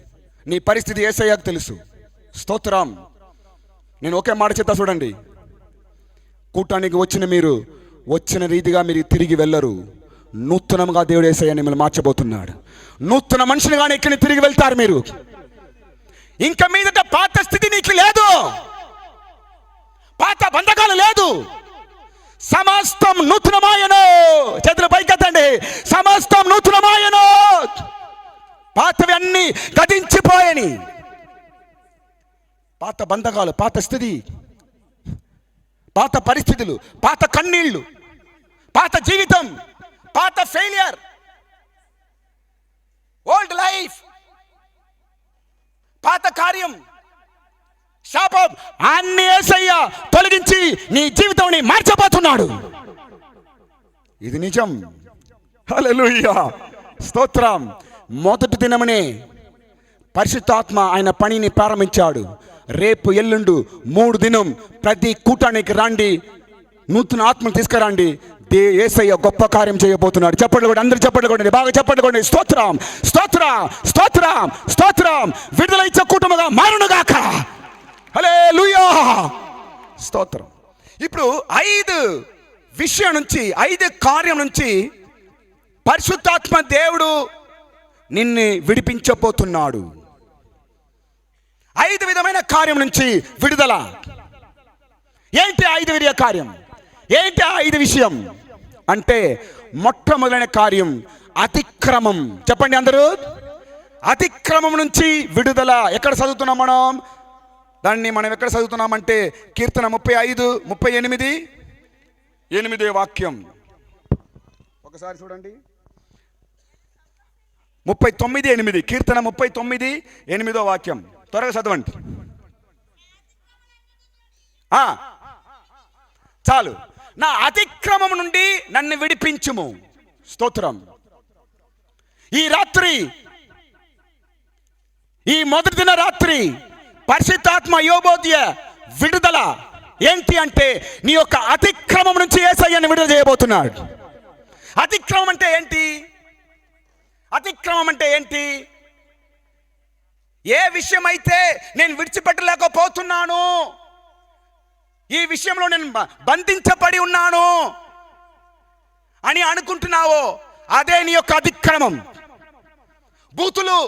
నీ పరిస్థితి యేసయ్యకు తెలుసు. స్తోత్రం. నేను ఒకే మాట చెప్తా చూడండి. కూటానికి వచ్చిన మీరు వచ్చిన రీతిగా మీరు తిరిగి వెళ్ళరు. నూతనంగా దేవుడు యేసయ్య మిమ్మల్ని మార్చబోతున్నాడు. నూతన మనుషునిగానే ఇక్కడ తిరిగి వెళ్తారు మీరు. ఇంకా మీదట పాత స్థితి నీకు లేదు, పాత బంధకాలు లేదు. సమస్తం నూతనమాయను. చేతుల పైకెత్తండి. సమస్తం నూతనమాయను. పాతవి అన్ని గతించిపోయని. పాత బంధకాలు, పాత స్థితి, పాత పరిస్థితులు, పాత కన్నీళ్లు, పాత జీవితం, పాత ఫెయిలియర్, ఓల్డ్ లైఫ్, పాత కార్యం, శాపం అన్ని యేసయ్య తొలగించి నీ జీవితాన్ని మార్చబోతున్నాడు. ఇది నిజం. హల్లెలూయా. స్తోత్రం. మొదటి దినమునే పరిశుద్ధాత్మ ఆయన పనిని ప్రారంభించాడు. రేపు ఎల్లుండు 3 దినం ప్రతి కూటానికి రండి, నూతన ఆత్మను తీసుకురండి. యేసయ్య గొప్ప కార్యం చేయబోతున్నాడు. చెప్పండి కూడా, అందరూ చెప్పండి కూడా, బాగా చెప్పండి కూడా. స్తోత్రం, స్తోత్రం, స్తోత్రం, స్తోత్రం. విడుదల ఇచ్చే కుటుంబంగా మారునుగాక. హల్లెలూయా. స్తోత్రం. ఇప్పుడు 5 విషయం నుంచి, 5 కార్యం నుంచి పరిశుద్ధాత్మ దేవుడు నిన్ను విడిపించబోతున్నాడు. 5 విధమైన కార్యం నుంచి విడుదల. ఏంటి 5 విధ కార్యం? ఏంటి 5 విషయం అంటే, మొట్టమొదలైన కార్యం అతిక్రమం. చెప్పండి అందరూ. అతిక్రమం నుంచి విడుదల. ఎక్కడ చదువుతున్నాం మనం? దాన్ని మనం ఎక్కడ చదువుతున్నామంటే కీర్తన 35:38 8వ వాక్యం. ఒకసారి చూడండి. 39:8. కీర్తన 39:8వ వాక్యం. త్వరగా చదవండి. చాలు. నా అతిక్రమం నుండి నన్ను విడిపించుము. స్తోత్రం. ఈ రాత్రి, ఈ మొదటి దిన రాత్రి పరిశుద్ధాత్మ యోబోధ్య విడుదల ఏంటి అంటే, నీ యొక్క అతిక్రమం నుంచి యేసయ్యను విడుదల చేయబోతున్నాడు. అతిక్రమం అంటే ఏంటి? అతిక్రమం అంటే ఏంటి? ఏ విషయం అయితే నేను విడిచిపెట్టలేకపోతున్నాను, ఈ విషయంలో నేను బంధించబడి ఉన్నాను, అని అనుకుంటున్నావో అదే నీ యొక్క అతిక్రమం. బూతులు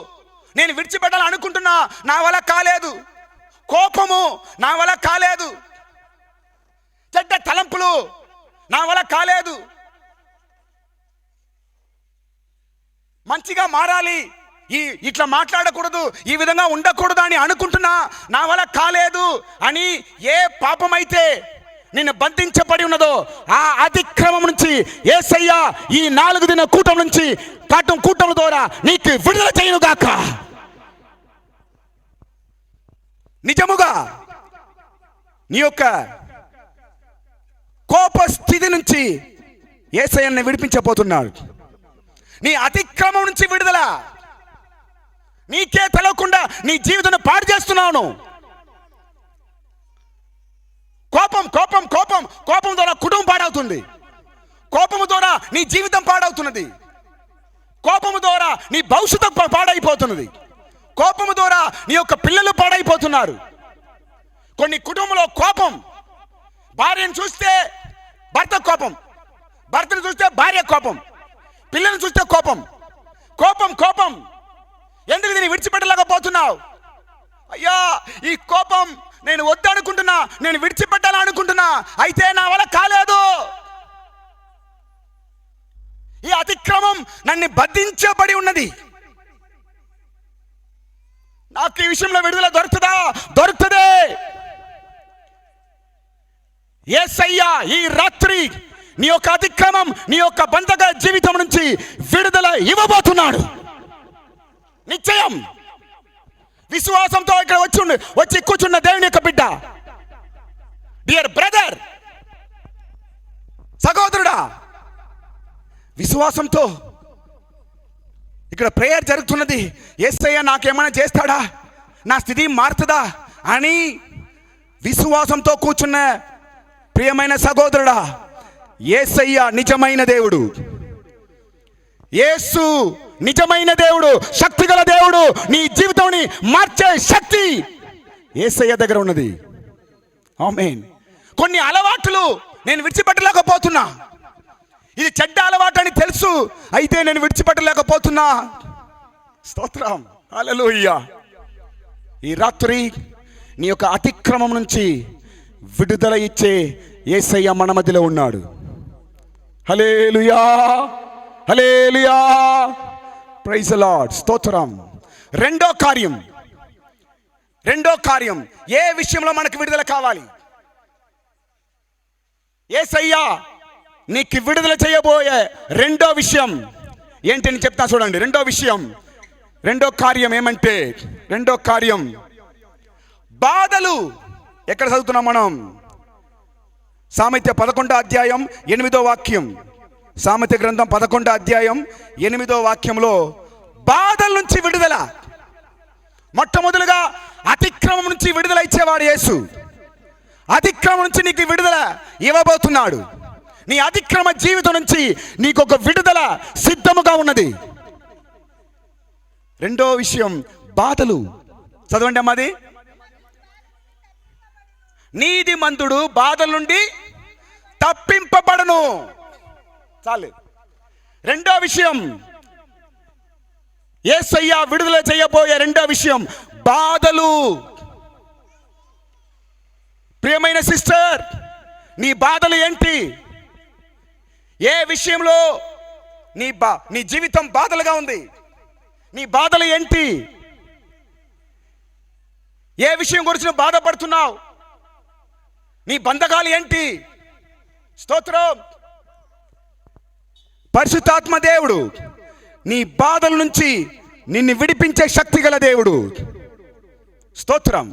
నేను విడిచిపెట్టాలని అనుకుంటున్నా, నా వల్ల కాలేదు. కోపము నా వల్ల కాలేదు. చెడ్డ తలంపులు నా వల్ల కాలేదు. మంచిగా మారాలి, ఇట్లా మాట్లాడకూడదు, ఈ విధంగా ఉండకూడదు అని అనుకుంటున్నా, నా వల్ల కాలేదు అని ఏ పాపమైతే నిన్ను బంధించబడి ఉన్నదో ఆ అతిక్రమం నుంచి యేసయ్య ఈ 4 దిన కూటం నుంచి కూటం ద్వారా నీకు విడుదల చేయను గాక. నిజముగా నీ యొక్క కోప స్థితి నుంచి యేసయ్యని విడిపించబోతున్నాడు. నీ అతిక్రమం నుంచి విడుదల. నీకే తెలవకుండా నీ జీవితాన్ని పాడు చేస్తున్నాను. కోపం కోపం కోపం కోపం ద్వారా కుటుంబం పాడవుతుంది. కోపము ద్వారా నీ జీవితం పాడవుతున్నది. కోపము ద్వారా నీ భవిష్యత్తు పాడైపోతున్నది. కోపము ద్వారా నీ యొక్క పిల్లలు పాడైపోతున్నారు. కొన్ని కుటుంబంలో కోపం, భార్యను చూస్తే భర్త కోపం, భర్తను చూస్తే భార్య కోపం, పిల్లలను చూస్తే కోపం. కోపం కోపం ఎందుకు దీన్ని విడిచిపెట్టలేకపోతున్నావు? అయ్యా, ఈ కోపం నేను వద్దనుకుంటున్నా, నేను విడిచిపెట్టాలనుకుంటున్నా, అయితే నా వల్ల కాలేదు. ఈ అతిక్రమం నన్ను బంధించబడి ఉన్నది. నాకు ఈ విషయంలో విడుదల దొరుకుతుందా? దొరుకుతుంది. యేసయ్యా ఈ రాత్రి నీ యొక్క అతిక్రమం, నీ యొక్క బంధక జీవితం నుంచి విడుదల ఇవ్వబోతున్నాడు. నిశ్చయం. విశ్వాసంతో ఇక్కడ వచ్చి కూర్చున్న దేవుని యొక్క బిడ్డ, డియర్ బ్రదర్, సహోదరుడా, విశ్వాసంతో ఇక్కడ ప్రేయర్ జరుగుతున్నది. యేసయ్య నాకేమైనా చేస్తాడా, నా స్థితి మారుతుందా అని విశ్వాసంతో కూర్చున్న ప్రియమైన సహోదరుడా, యేసయ్య నిజమైన దేవుడు. యేసు నిజమైన దేవుడు, శక్తిగల దేవుడు. నీ జీవితాన్ని మార్చే శక్తి యేసయ్య దగ్గర ఉన్నది. ఆమేన్. కొన్ని అలవాట్లు నేను విడిచిపెట్టలేకపోతున్నా, ఇది చెడ్డ అలవాటు అని తెలుసు, అయితే నేను విడిచిపెట్టలేకపోతున్నా. స్తోత్రం, హల్లెలూయా. ఈ రాత్రి నీ యొక్క అతిక్రమం నుంచి విడుదల ఇచ్చే యేసయ్య మన మధ్యలో ఉన్నాడు. హల్లెలూయా, హల్లెలూయా, ప్రైజ్ ది లార్డ్. స్తోత్రం. రెండో కార్యం ఏ విషయంలో మనకు విడుదల కావాలి? యేసయ్య నీకు విడుదల చేయబోయే రెండో విషయం ఏంటని చెప్తా చూడండి. రెండో కార్యం ఏమంటే, రెండో కార్యం బాధలు. ఎక్కడ చదువుతున్నాం మనం? సామెత 11వ అధ్యాయం 8వ వాక్యం. సామెత గ్రంథం 11వ అధ్యాయం 8వ వాక్యంలో బాధల నుంచి విడుదల. మొట్టమొదలుగా అతిక్రమం నుంచి విడుదల ఇచ్చేవాడు యేసు. అతిక్రమం నుంచి నీకు విడుదల ఇవ్వబోతున్నాడు. నీ అతిక్రమ జీవితం నుంచి నీకు ఒక విడుదల సిద్ధముగా ఉన్నది. రెండో విషయం బాధలు. చదవండి అమ్మది. నీతిమంతుడు బాధల నుండి తప్పింపబడును. చాలు. రెండో విషయం, యేసయ్య విడుదల చేయబోయే రెండో విషయం బాధలు. ప్రియమైన సిస్టర్, నీ బాధలు ఏంటి? ఏ విషయంలో నీ జీవితం బాధలుగా ఉంది? నీ బాధలు ఏంటి? ఏ విషయం గురించి బాధపడుతున్నావు? నీ బంధకాలు ఏంటి? స్తోత్రం. పరిశుద్ధాత్మ దేవుడు నీ బాధల నుంచి నిన్ను విడిపించే శక్తి గల దేవుడు. స్తోత్రం.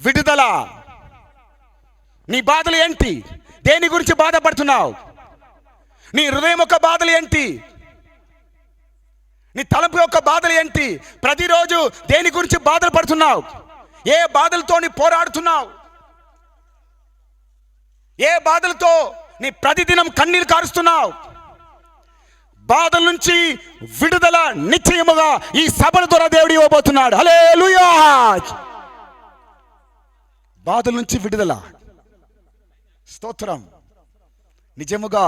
విడుదల. నీ బాధలు ఏంటి? దేని గురించి బాధపడుతున్నావు? నీ హృదయం యొక్క బాధలు ఏంటి? నీ తలంపు యొక్క బాధలు ఏంటి? ప్రతిరోజు దేని గురించి బాధలు పడుతున్నావు? ఏ బాధలతో నీ పోరాడుతున్నావు? ఏ బాధలతో నీ ప్రతిదినం కన్నీరు కారుస్తున్నావు? బాధల నుంచి విడుదల నిశ్చయముగా ఈ సభల ద్వారా దేవుడు ఇవ్వబోతున్నాడు. హల్లెలూయా. బాధల నుంచి విడుదల. స్తోత్రం. నిజముగా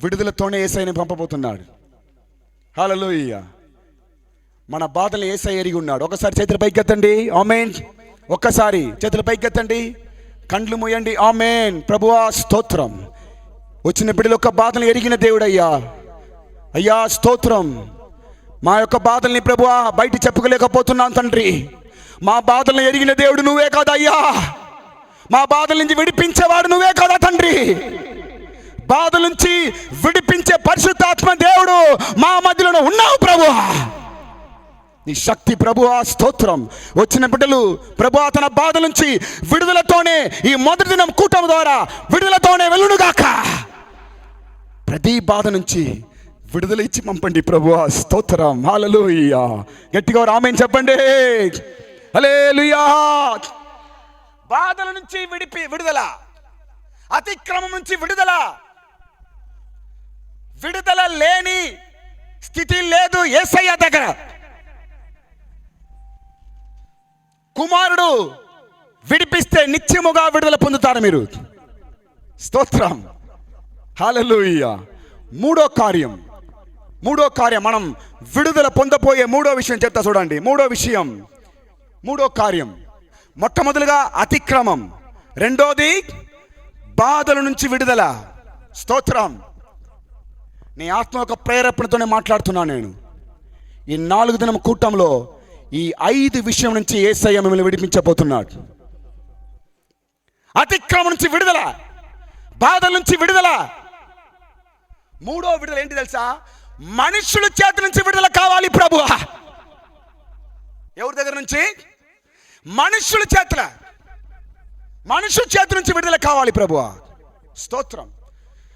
విడుదలతోనే యేసయ్యని పంపబోతున్నాడు. హల్లెలూయా. మన బాధలు యేసయ్య ఎరిగి ఉన్నాడు. ఒకసారి చేతులు పైకెత్తండి, ఆమేన్. ఒక్కసారి చేతులు పైకెత్తండి, కండ్లు మూయండి, ఆమేన్. ప్రభువా స్తోత్రం. వచ్చిన బిడ్డల యొక్క బాధలు ఎరిగిన దేవుడయ్యా, అయ్యా స్తోత్రం. మా యొక్క బాధల్ని ప్రభువా బయట చెప్పుకోలేకపోతున్నాను తండ్రి. మా బాధలను ఎరిగిన దేవుడు నువ్వే కదా అయ్యా. మా బాధల నుంచి విడిపించేవాడు నువ్వే కదా తండ్రి. బాధల నుంచి విడిపించే పరిశుద్ధాత్మ దేవుడు మా మధ్యలో ఉన్నావు ప్రభువా. నీ శక్తి ప్రభువా స్తోత్రం. వచ్చిన బిడ్డలు ప్రభువా తన బాధ నుంచి విడుదలతోనే ఈ మొదటి దినం కూటం ద్వారా విడుదలతోనే వెళ్ళునుగాక. ప్రతి బాధ నుంచి విడుదల ఇచ్చి పంపండి ప్రభువా స్తోత్రం. హల్లెలూయా. గట్టిగా ఆమేన్ చెప్పండి. హల్లెలూయా. బాధల నుంచి విడుదల, అతిక్రమం నుంచి విడుదల. విడుదల లేని స్థితి లేదు యేసయ్య దగ్గర. కుమారుడు విడిపిస్తే నిత్యముగా విడుదల పొందుతారు మీరు. స్తోత్రం. హల్లెలూయా. మూడో కార్యం మనం విడుదల పొందపోయే మూడో విషయం చెప్తా చూడండి. మూడో కార్యం మొట్టమొదలుగా అతిక్రమం, రెండోది బాధల నుంచి విడుదల. స్తోత్రం. నీ ఆత్మ యొక్క ప్రేరేపణతోనే మాట్లాడుతున్నాను నేను. ఈ 4 దినం కూటంలో ఈ 5 విషయం నుంచి యేసయ్య మిమ్మల్ని విడిపించబోతున్నాడు. అతిక్రమం నుంచి విడుదల, బాధల నుంచి విడుదల. మూడో విడుదల ఏంటి తెలుసా? మనుషుల చేతి నుంచి విడుదల కావాలి ప్రభువా. ఎవరి దగ్గర నుంచి? మనుషుల చేతి నుంచి విడుదల కావాలి ప్రభువా. స్తోత్రం.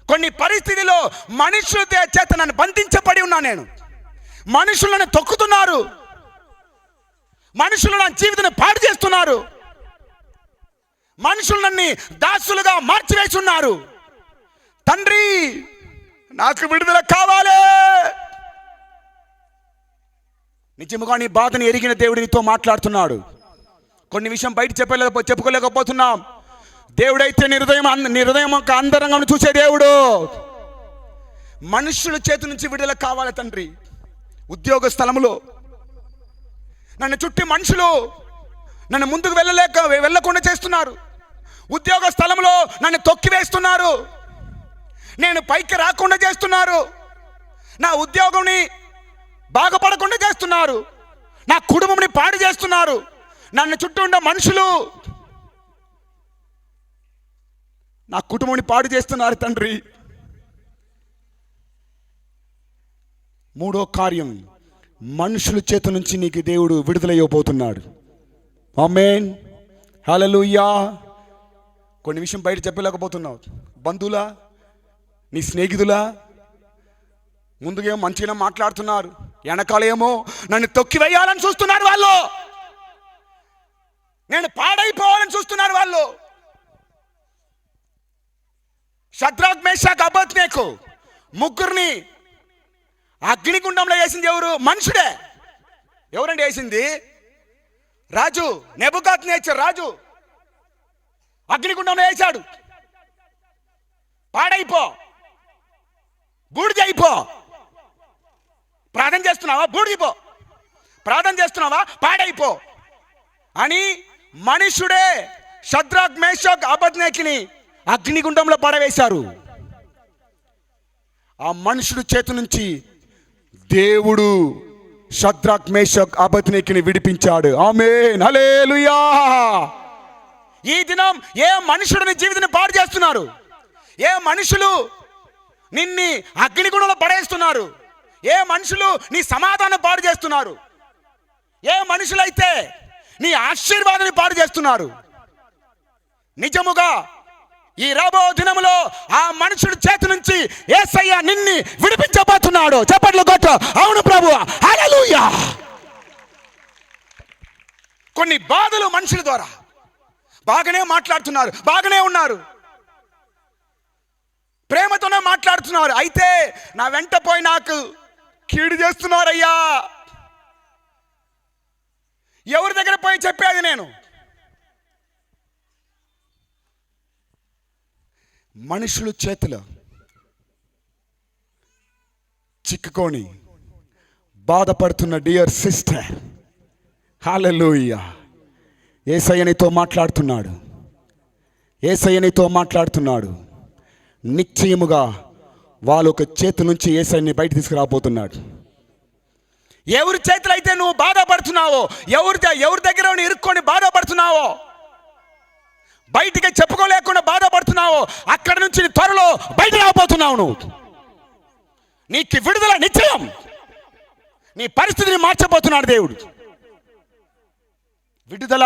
కొన్ని పరిస్థితుల్లో మనుషుల చేత నన్ను బంధించబడి ఉన్నా నేను. మనుషులు నన్ను తొక్కుతున్నారు, మనుషులు నా జీవితాన్ని పాడు చేస్తున్నారు, మనుషులు నన్ను దాసులుగా మార్చివేస్తున్నారు. తండ్రి నాకు విడుదల కావాలి. నిజముగా నీ బాధని ఎరిగిన దేవుడు నీతో మాట్లాడుతున్నాడు. కొన్ని విషయం బయట చెప్పుకోలేకపోతున్నాం. దేవుడైతే నీ హృదయం యొక్క అంతరంగం చూసే దేవుడు. మనుషుల చేతి నుంచి విడుదల కావాలి తండ్రి. ఉద్యోగ స్థలంలో నన్ను చుట్టి మనుషులు నన్ను ముందుకు వెళ్ళకుండా చేస్తున్నారు. ఉద్యోగ స్థలంలో నన్ను తొక్కివేస్తున్నారు, నేను పైకి రాకుండా చేస్తున్నారు, నా ఉద్యోగంని బాగుపడకుండా చేస్తున్నారు, నా కుటుంబంని పాడు చేస్తున్నారు. నన్ను చుట్టూ ఉన్న మనుషులు నా కుటుంబాన్ని పాడు చేస్తున్నారు తండ్రి. మూడో కార్యం, మనుషుల చేతి నుంచి నీకు దేవుడు విడుదలయ్యబోతున్నాడు. ఆమేన్. హల్లెలూయా. కొన్ని విషయం బయట చెప్పలేకపోతున్నావు. బంధువులా, నీ స్నేహితులా ముందుకేమో మంచిగా మాట్లాడుతున్నారు, వెనకాలేమో నన్ను తొక్కివేయాలని చూస్తున్నారు వాళ్ళు, నేను పాడైపోవాలని చూస్తున్నారు వాళ్ళు. షద్రాక్ మేషాక్ అబేద్నెగో ముగ్గురిని అగ్నిగుండంలో వేసింది ఎవరు? మనుషుడే. ఎవరండి వేసింది? రాజు నెబుకద్నెజర్ రాజు అగ్నిగుండంలో వేశాడు. పాడైపో, బూడిదైపో. ప్రార్థన చేస్తున్నావా? బూడిదిపో. ప్రార్థన చేస్తున్నావా? పాడైపో అని మనుషుడే షద్రాక్ మేషాక్ అబేద్నెగోని అగ్నిగుండంలో పడవేశారు. ఆ మనుషుడి చేతి నుంచి దేవుడు షద్రాక్ మేషాక్ అబేద్నెగోని విడిపించాడు. ఆమేన్. హల్లెలూయా. ఈ దినం ఏ మనుషుడిని జీవితాన్ని పాడు చేస్తున్నారు, ఏ మనుషులు నిన్ని అగ్నిగుండంలో పడేస్తున్నారు, ఏ మనుషులు నీ సమాధానం పాడు చేస్తున్నారు, ఏ మనుషులైతే నీ ఆశీర్వాదాన్ని పాడు చేస్తున్నారు, నిజముగా ఈ రాబో దినములో ఆ మనుషుడి చేతి నుంచి యేసయ్య నిన్ను విడిపించబోతున్నాడు. చప్పట్లు కొట్టు. అవును ప్రభువా. హల్లెలూయా. కొన్ని బాధలు మనుషుల ద్వారా బాగానే మాట్లాడుతున్నారు, బాగానే ఉన్నారు, ప్రేమతోనే మాట్లాడుతున్నారు, అయితే నా వెంట పోయి నాకు కీడు చేస్తున్నారయ్యా. ఎవరి దగ్గర పోయి చెప్పేది నేను? మనుషుల చేతిలో చిక్కుకొని బాధపడుతున్న డియర్ సిస్టర్, హల్లెలూయా, యేసయ్య నీతో మాట్లాడుతున్నాడు. యేసయ్య నీతో మాట్లాడుతున్నాడు. నిశ్చయముగా వాళ్ళ ఒక చేతి నుంచి యేసయ్యని బయట తీసుకురాబోతున్నాడు. ఎవరి చేతులు అయితే నువ్వు బాధపడుతున్నావో, ఎవరి దగ్గర నువ్వు ఇరుక్కొని బాధపడుతున్నావో, బయటికి చెప్పుకోలేకుండా బాధపడుతున్నావో, అక్కడి నుంచి త్వరలో బయట రాబోతున్నావు. నువ్వు నీకు విడుదల నిశ్చయం. నీ పరిస్థితిని మార్చబోతున్నాడు దేవుడు. విడుదల.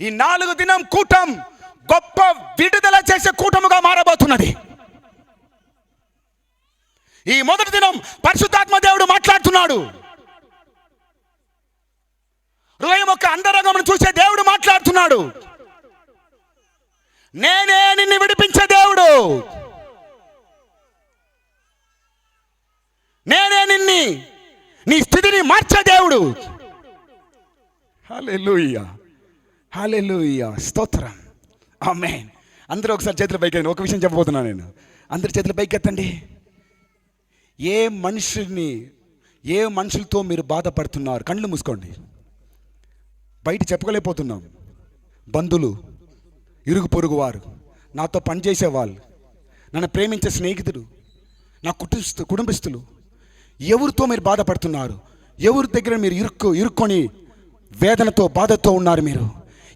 ఈ 4 దినం కూటం గొప్ప విడుదల చేసే కూటముగా మారబోతున్నది. ఈ మొదటి దినం పరిశుద్ధాత్మ దేవుడు మాట్లాడుతున్నాడు. హృదయం యొక్క అంతరంగమును చూసే దేవుడు మాట్లాడుతున్నాడు. నేనే నిన్ను విడిపించే దేవుడు, నేనే నీ స్థితిని మార్చే దేవుడు. హల్లెలూయా, హల్లెలూయా, స్తోత్రం, ఆమేన్. అందరూ ఒకసారి చేతుల పైకి. ఒక విషయం చెప్పబోతున్నాను నేను. అందరి చేతుల పైకి ఎత్తండి. ఏ మనుషులతో మీరు బాధపడుతున్నారు? కళ్ళు మూసుకోండి. బయట చెప్పుకోలేకపోతున్నాం. బంధువులు, ఇరుగు పొరుగు వారు, నాతో పనిచేసే వాళ్ళు, నన్ను ప్రేమించే స్నేహితుడు, నా కుటుంబస్తులు, ఎవరితో మీరు బాధపడుతున్నారు? ఎవరి దగ్గర మీరు ఇరుక్కొని వేదనతో బాధతో ఉన్నారు? మీరు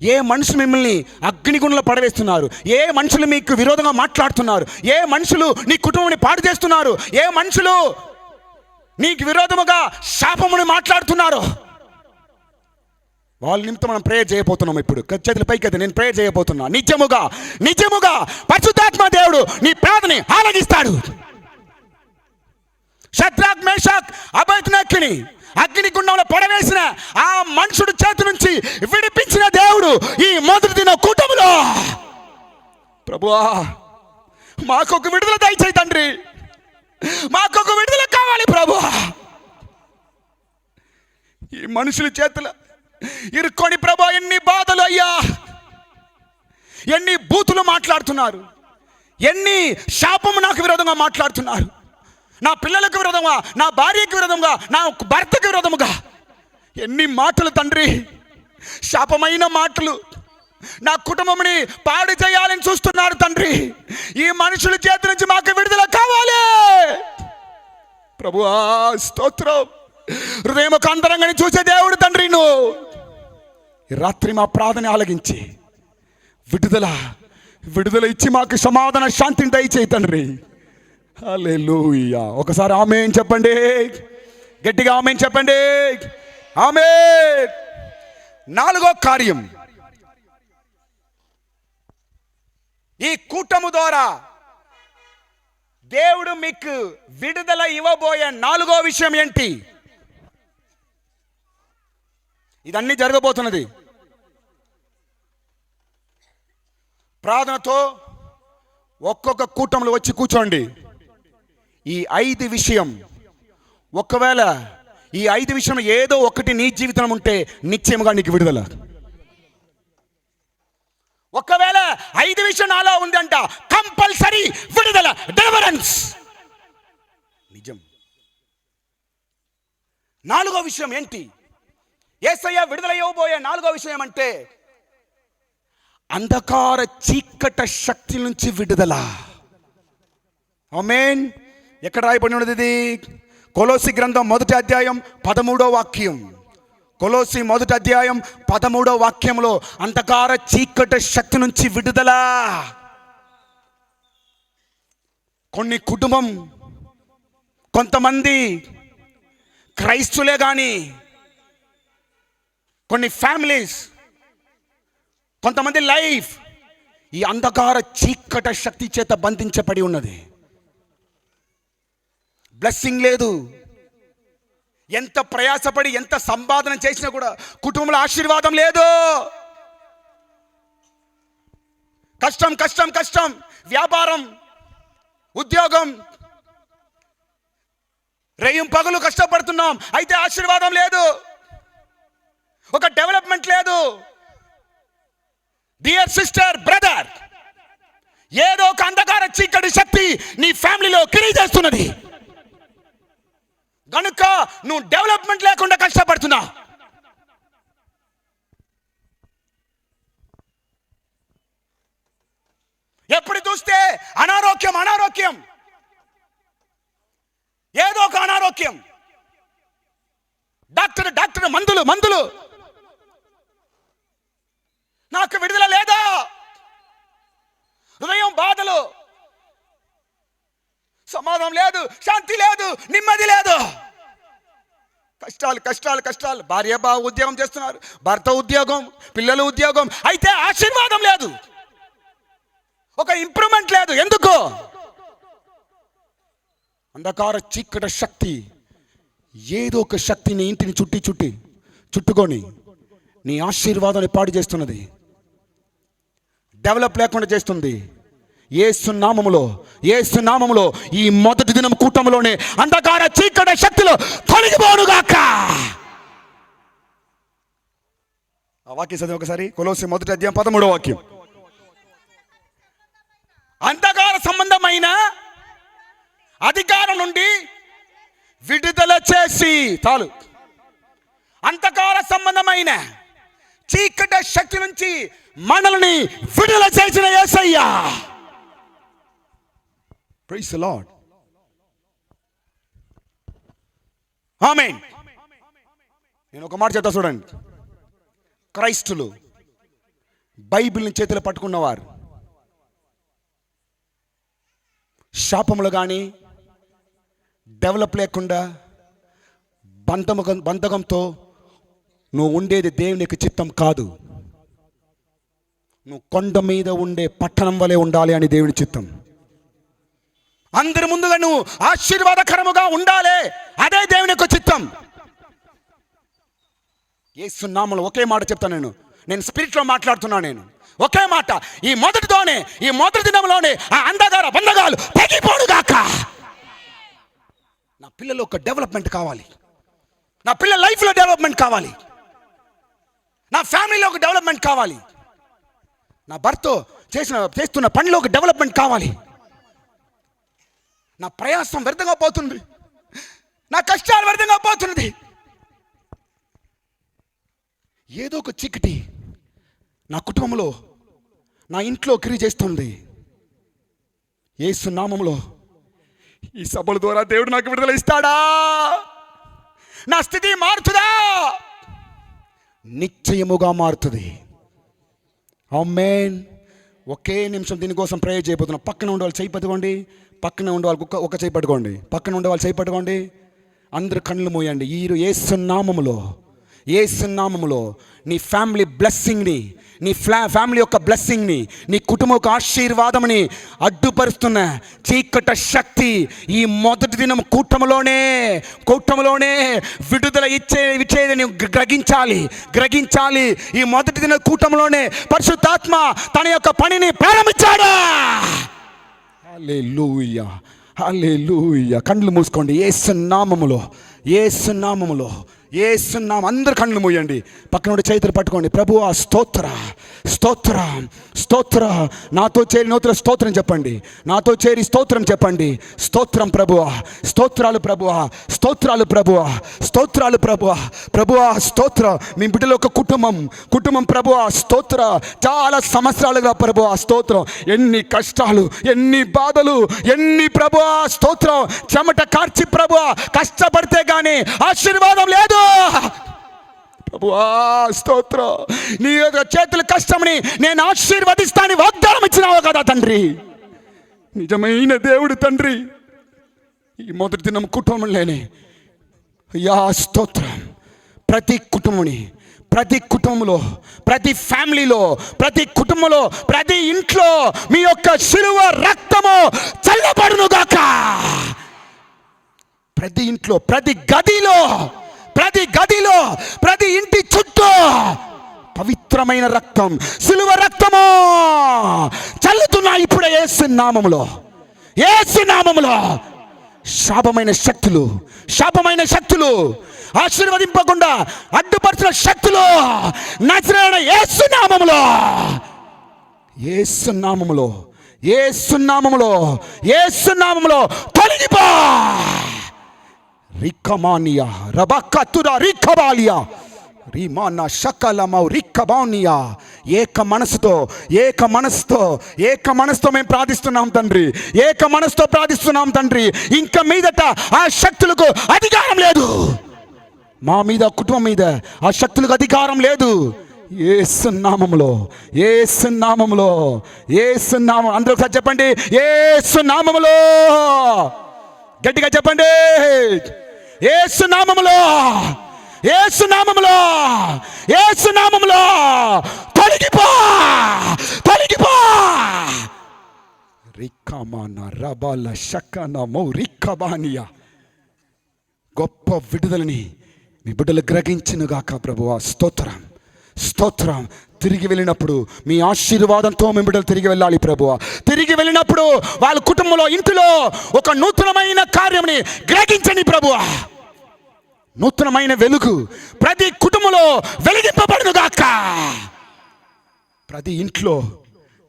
ఏ మనుషులు మిమ్మల్ని అగ్నిగుండంలో పడవేస్తున్నారు? ఏ మనుషులు మీకు విరోధంగా మాట్లాడుతున్నారు? ఏ మనుషులు నీ కుటుంబాన్ని పాడు చేస్తున్నారు? ఏ మనుషులు నీకు విరోధముగా శాపముని మాట్లాడుతున్నారు? వాళ్ళ నిమిత్తం మనం ప్రేయర్ చేయబోతున్నాం. ఇప్పుడు చేతుల పైకి అయితే నేను ప్రేయర్ చేయబోతున్నా. నిజముగా పరిశుద్ధాత్మ దేవుడు నీ ప్రార్థనని ఆలకిస్తాడు. షద్రాక్, మేషాక్, అబేద్నెగోని అగ్నిగుండంలో పడవేసిన ఆ మనుషుడు చేతి నుంచి విడిపించిన దేవుడు ఈ మొదటి దిన కూటములో. ప్రభువా, మాకొక విడుదల దయచేయి తండ్రి. మాకొక విడుదల కావాలి ప్రభువా. ఈ మనుషుల చేతుల ఇరుక్కొని ప్రభువా, ఎన్ని బాధలు అయ్యా, ఎన్ని బూతులు మాట్లాడుతున్నారు, ఎన్ని శాపము నాకు విరోధంగా మాట్లాడుతున్నారు. నా పిల్లలకు విరోధంగా, నా భార్యకు విరోధంగా, నా భర్తకు విరోధముగా ఎన్ని మాటలు తండ్రి, శాపమైన మాటలు. నా కుటుంబంని పాడు చేయాలని చూస్తున్నారు తండ్రి. ఈ మనుషుల చేతి నుంచి మాకు విడుదల కావాలి ప్రభువా. స్తోత్రం. హృదయం అంతరంగాన్ని చూసే దేవుడు తండ్రి, నువ్వు ఈ రాత్రి మా ప్రార్థన ఆలకించి విడుదల ఇచ్చి మాకు సమాధాన శాంతిని దయచేయి తండ్రి. హల్లెలూయా. ఒకసారి ఆమేన్ చెప్పండి, గట్టిగా ఆమేన్ చెప్పండి. ఆమేన్. 4వ కార్యం, ఈ కూటము ద్వారా దేవుడు మీకు విడుదల ఇవ్వబోయే 4వ విషయం ఏంటి? ఇదన్నీ జరగబోతున్నది. ప్రార్థనతో ఒక్కొక్క కూటంలో వచ్చి కూర్చోండి. ఈ 5 విషయం, ఒకవేళ ఈ 5 విషయం ఏదో ఒకటి నీ జీవితం ఉంటే నిశ్చయముగా నీకు విడుదల. ఒకవేళ 5 విషయం నాలో ఉందంట, కంపల్సరీ విడుదల, డెలివరెన్స్. నిజం. 4వ విషయం ఏంటి? యేసయ్య విడుదల ఇవ్వబోయే 4వ విషయం అంటే అంధకార చీకట శక్తి నుంచి విడుదల. ఆమేన్. ఎక్కడ రాయబడి ఉన్నది ఇది? కొలోసి గ్రంథం 1వ అధ్యాయం 13వ వాక్యం. కొలోసి 1వ అధ్యాయం 13వ వాక్యంలో అంధకార చీకట శక్తి నుంచి విడుదల. కొన్ని కుటుంబం, కొంతమంది క్రైస్తులే కానీ, కొన్ని ఫ్యామిలీస్, కొంతమంది లైఫ్ ఈ అంధకార చీకట శక్తి చేత బంధించబడి ఉన్నది. బ్లెస్సింగ్ లేదు. ఎంత ప్రయాసపడి ఎంత సంపాదన చేసినా కూడా కుటుంబంలో ఆశీర్వాదం లేదు. కష్టం కష్టం కష్టం. వ్యాపారం, ఉద్యోగం, రేయం పగలు కష్టపడుతున్నాం, అయితే ఆశీర్వాదం లేదు, ఒక డెవలప్మెంట్ లేదు. డియర్ సిస్టర్, బ్రదర్, ఏదో ఒక అంధకార చీకటి శక్తి నీ ఫ్యామిలీలో కిరీ చేస్తున్నది గనుక నువ్వు డెవలప్మెంట్ లేకుండా కష్టపడుతున్నావు. ఎప్పుడు చూస్తే అనారోగ్యం అనారోగ్యం, ఏదో ఒక అనారోగ్యం, డాక్టర్ మందులు మందులు. నాకు విడుదల లేదా, హృదయం బాధలు, సమాధానం లేదు, శాంతి లేదు, నెమ్మది లేదు, కష్టాలు కష్టాలు కష్టాలు. భార్య ఉద్యోగం చేస్తున్నారు, భర్త ఉద్యోగం, పిల్లలు ఉద్యోగం, అయితే ఆశీర్వాదం లేదు, ఒక ఇంప్రూవ్మెంట్ లేదు. ఎందుకు? అంధకార చీకటి శక్తి ఏదో ఒక శక్తిని ఇంటిని చుట్టుకొని నీ ఆశీర్వాదాన్ని పాడు చేస్తున్నది, డెవలప్ లేకుండా చేస్తుంది. యేసు నామములో ఈ మొదటి దినం కూటమిలోనే అంధకార చీకటి శక్తులు తొలగిపోనుగాక. ఆ వాక్యం చదివి ఒకసారి, కొలొస్సీ 1:13 అంధకార సంబంధమైన అధికారం నుండి విడుదల చేసి, చాలు, అంధకార సంబంధమైన చీకటి శక్తి నుంచి మనల్ని విడుదల చేసిన యేసయ్య. Praise the lord. ఆమేన్. నేను ఒక మాట చెప్తా చూడండి. క్రైస్తులు బైబిల్ని చేతిలో పట్టుకున్నవారు శాపములు కానీ డెవలప్ లేకుండా బంధకంతో నువ్వు ఉండేది దేవునికి చిత్తం కాదు. నువ్వు కొండ మీద ఉండే పట్టణం వలె ఉండాలి అని దేవుని చిత్తం. అందరి ముందుగా నువ్వు ఆశీర్వాదకరముగా ఉండాలి, అదే దేవుని యొక్క చిత్తం. యేసు నామములో ఒకే మాట చెప్తాను, నేను స్పిరిట్లో మాట్లాడుతున్నాను. నేను ఒకే మాట, ఈ మొదటి దినంలోనే ఆ అంధకార బంధకాలు తెగిపోనుగాక. నా పిల్లలు ఒక డెవలప్మెంట్ కావాలి, నా పిల్లల లైఫ్లో డెవలప్మెంట్ కావాలి, నా ఫ్యామిలీలో ఒక డెవలప్మెంట్ కావాలి, నా భర్త చేస్తున్న పనిలో ఒక డెవలప్మెంట్ కావాలి. నా ప్రయాసం వ్యర్థంగా పోతుంది, నా కష్టాలు వ్యర్థంగా పోతున్నది. ఏదో ఒక చీకటి నా కుటుంబంలో, నా ఇంట్లో క్రియ చేస్తుంది. యేసు నామములో ఈ సభల ద్వారా దేవుడు నాకు విడుదల ఇస్తాడా? నా స్థితి మారుతుందా? నిశ్చయముగా మారుతుంది. ఆమేన్. ఒకే నిమిషం దీనికోసం ప్రేయర్ చేయబోతున్నాం. పక్కన ఉండే వాళ్ళు చేయి పట్టుకోండి, పక్కన ఉండే వాళ్ళు ఒక చేయి పట్టుకోండి, పక్కన ఉండే వాళ్ళు చేయి పట్టుకోండి. అందరు కళ్ళు మూయండి. ఈ యేసు నామములో నీ ఫ్యామిలీ బ్లెస్సింగ్ని, నీ ఫ్యామిలీ యొక్క బ్లెస్సింగ్ని, నీ కుటుంబం యొక్క ఆశీర్వాదంని అడ్డుపరుస్తున్న చీకటి శక్తి ఈ మొదటి దినం కూటమిలోనే విడుదల ఇచ్చేది నువ్వు గ్రహించాలి. ఈ మొదటి దిన కూటమిలోనే పరిశుద్ధాత్మ తన యొక్క పనిని ప్రారంభించాడు. హల్లెలూయా, హల్లెలూయా. కళ్ళు మూసుకోండి. యేసు నామములో అందరు కళ్ళు మూయండి. పక్కన ఉండే చేతులు పట్టుకోండి. ప్రభువా స్తోత్ర. నాతో చేరి నూతన స్తోత్రం చెప్పండి. నాతో చేరి స్తోత్రం చెప్పండి. స్తోత్రం ప్రభువా, స్తోత్రాలు ప్రభువా, ప్రభువా స్తోత్ర. మీ బిడ్డలో ఒక కుటుంబం ప్రభువా స్తోత్ర. చాలా సంవత్సరాలుగా ప్రభువా స్తోత్రం. ఎన్ని కష్టాలు, ఎన్ని బాధలు, ఎన్ని ప్రభువా స్తోత్రం. చెమట కార్చి ప్రభువా కష్టపడితే గానీ ఆశీర్వాదం లేదు. ప్రభువా స్తోత్రం. నీ యొక్క చేతుల కష్టమని నేను ఆశీర్వదిస్తాను వాగ్దానం ఇచ్చినావు కదా తండ్రి. నిజమైన దేవుడు తండ్రి. ఈ మొదటి దినం కుటుంబంలోనే యా స్తోత్రం. ప్రతి కుటుంబంలో, ప్రతి ఫ్యామిలీలో, ప్రతి కుటుంబంలో, ప్రతి ఇంట్లో మీ యొక్క శిలువ రక్తము చల్లబడునుగాక. ప్రతి ఇంట్లో, ప్రతి గదిలో, ప్రతి ఇంటి చుట్టూ పవిత్రమైన రక్తం, శిలువ రక్తము చల్లుతున్నా ఇప్పుడే యేసు నామములో. శాపమైన శక్తులు ఆశీర్వదింపకుండా అడ్డుపరిచిన శక్తులు నజరేయుడైన యేసు నామములో యేసు నామములో, యేసు నామములో తొలగిపో. రికమానియా రబకతురా రికబాలియా రిమానా షకలమౌ రికబానియా. ఏక మనసుతో మేము ప్రార్థిస్తున్నాం తండ్రి, ఏక మనసుతో ప్రార్థిస్తున్నాం తండ్రి. ఇంకా మీదట ఆ శక్తులకు అధికారం లేదు, మా మీద, కుటుంబం మీద ఆ శక్తులకు అధికారం లేదు. యేసు నామములో, యేసు నామములో, యేసు నామం. అందరూ ఒకసారి చెప్పండి, యేసు నామములో. గట్టిగా చెప్పండి, యేసు నామములో, యేసు నామములో, యేసు నామములో తొలగిపో, తొలగిపో. రికమాన రబాల షకనమౌ రికబానియా. గొప్ప విడుదలని మీ బిడ్డలు గ్రహించునుగాక ప్రభువా. స్తోత్రం, స్తోత్రం. తిరిగి వెళ్ళినప్పుడు మీ ఆశీర్వాదంతో మీ బిడ్డలు తిరిగి వెళ్ళాలి ప్రభువా. తిరిగి వెళ్ళినప్పుడు వాళ్ళ కుటుంబంలో, ఇంటిలో ఒక నూతనమైన కార్యంని గ్రహించండి ప్రభువా. నూతనమైన వెలుగు ప్రతి కుటుంబంలో వెలిగింపబడునుగాక, ప్రతి ఇంట్లో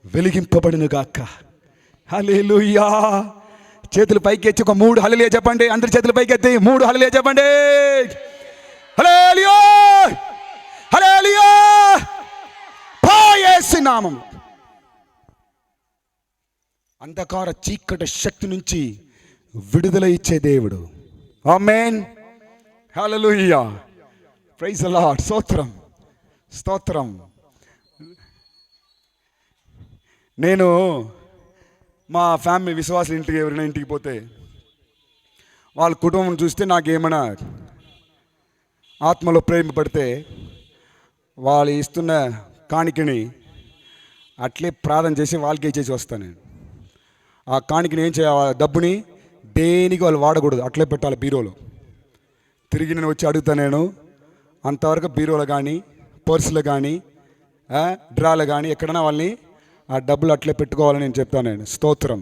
వెలిగింపబడునుగాక. హల్లెలూయా. చేతులు పైకెత్తి ఒక 3 హల్లెలూయా చెప్పండి. అందరి చేతులు పైకెత్తి 3 హల్లెలూయా చెప్పండి. హల్లెలూయా, హల్లెలూయా. యేసు నామం. అంధకార చీకటి శక్తి నుంచి విడుదల ఇచ్చే దేవుడు. ఆమేన్, హల్లెలూయా, ప్రైజ్ ది లార్డ్. స్తోత్రం, స్తోత్రం. నేను మా ఫ్యామిలీ విశ్వాసుల ఇంటికి, ఎవరైనా ఇంటికి పోతే వాళ్ళ కుటుంబం చూస్తే నాకేమైనా ఆత్మలో ప్రేమ పడితే వాళ్ళు ఇస్తున్న కాணிకని అట్లే ప్రార్థన చేసి వాళ్ళకి ఇచ్చేసి వస్తాను నేను. ఆ కాணிకని ఏం చేయాలి, ఆ డబ్బుని దేనికి వాళ్ళు వాడకూడదు, అట్లే పెట్టాలి బీరోలో. తిరిగి నేను వచ్చి అడుగుతాను. నేను అంతవరకు బీరోలో కానీ, పర్సులో కానీ, డ్రాలో కానీ ఎక్కడైనా వాళ్ళని ఆ డబ్బులు అట్లే పెట్టుకోవాలని నేను చెప్తాను నేను. స్తోత్రం.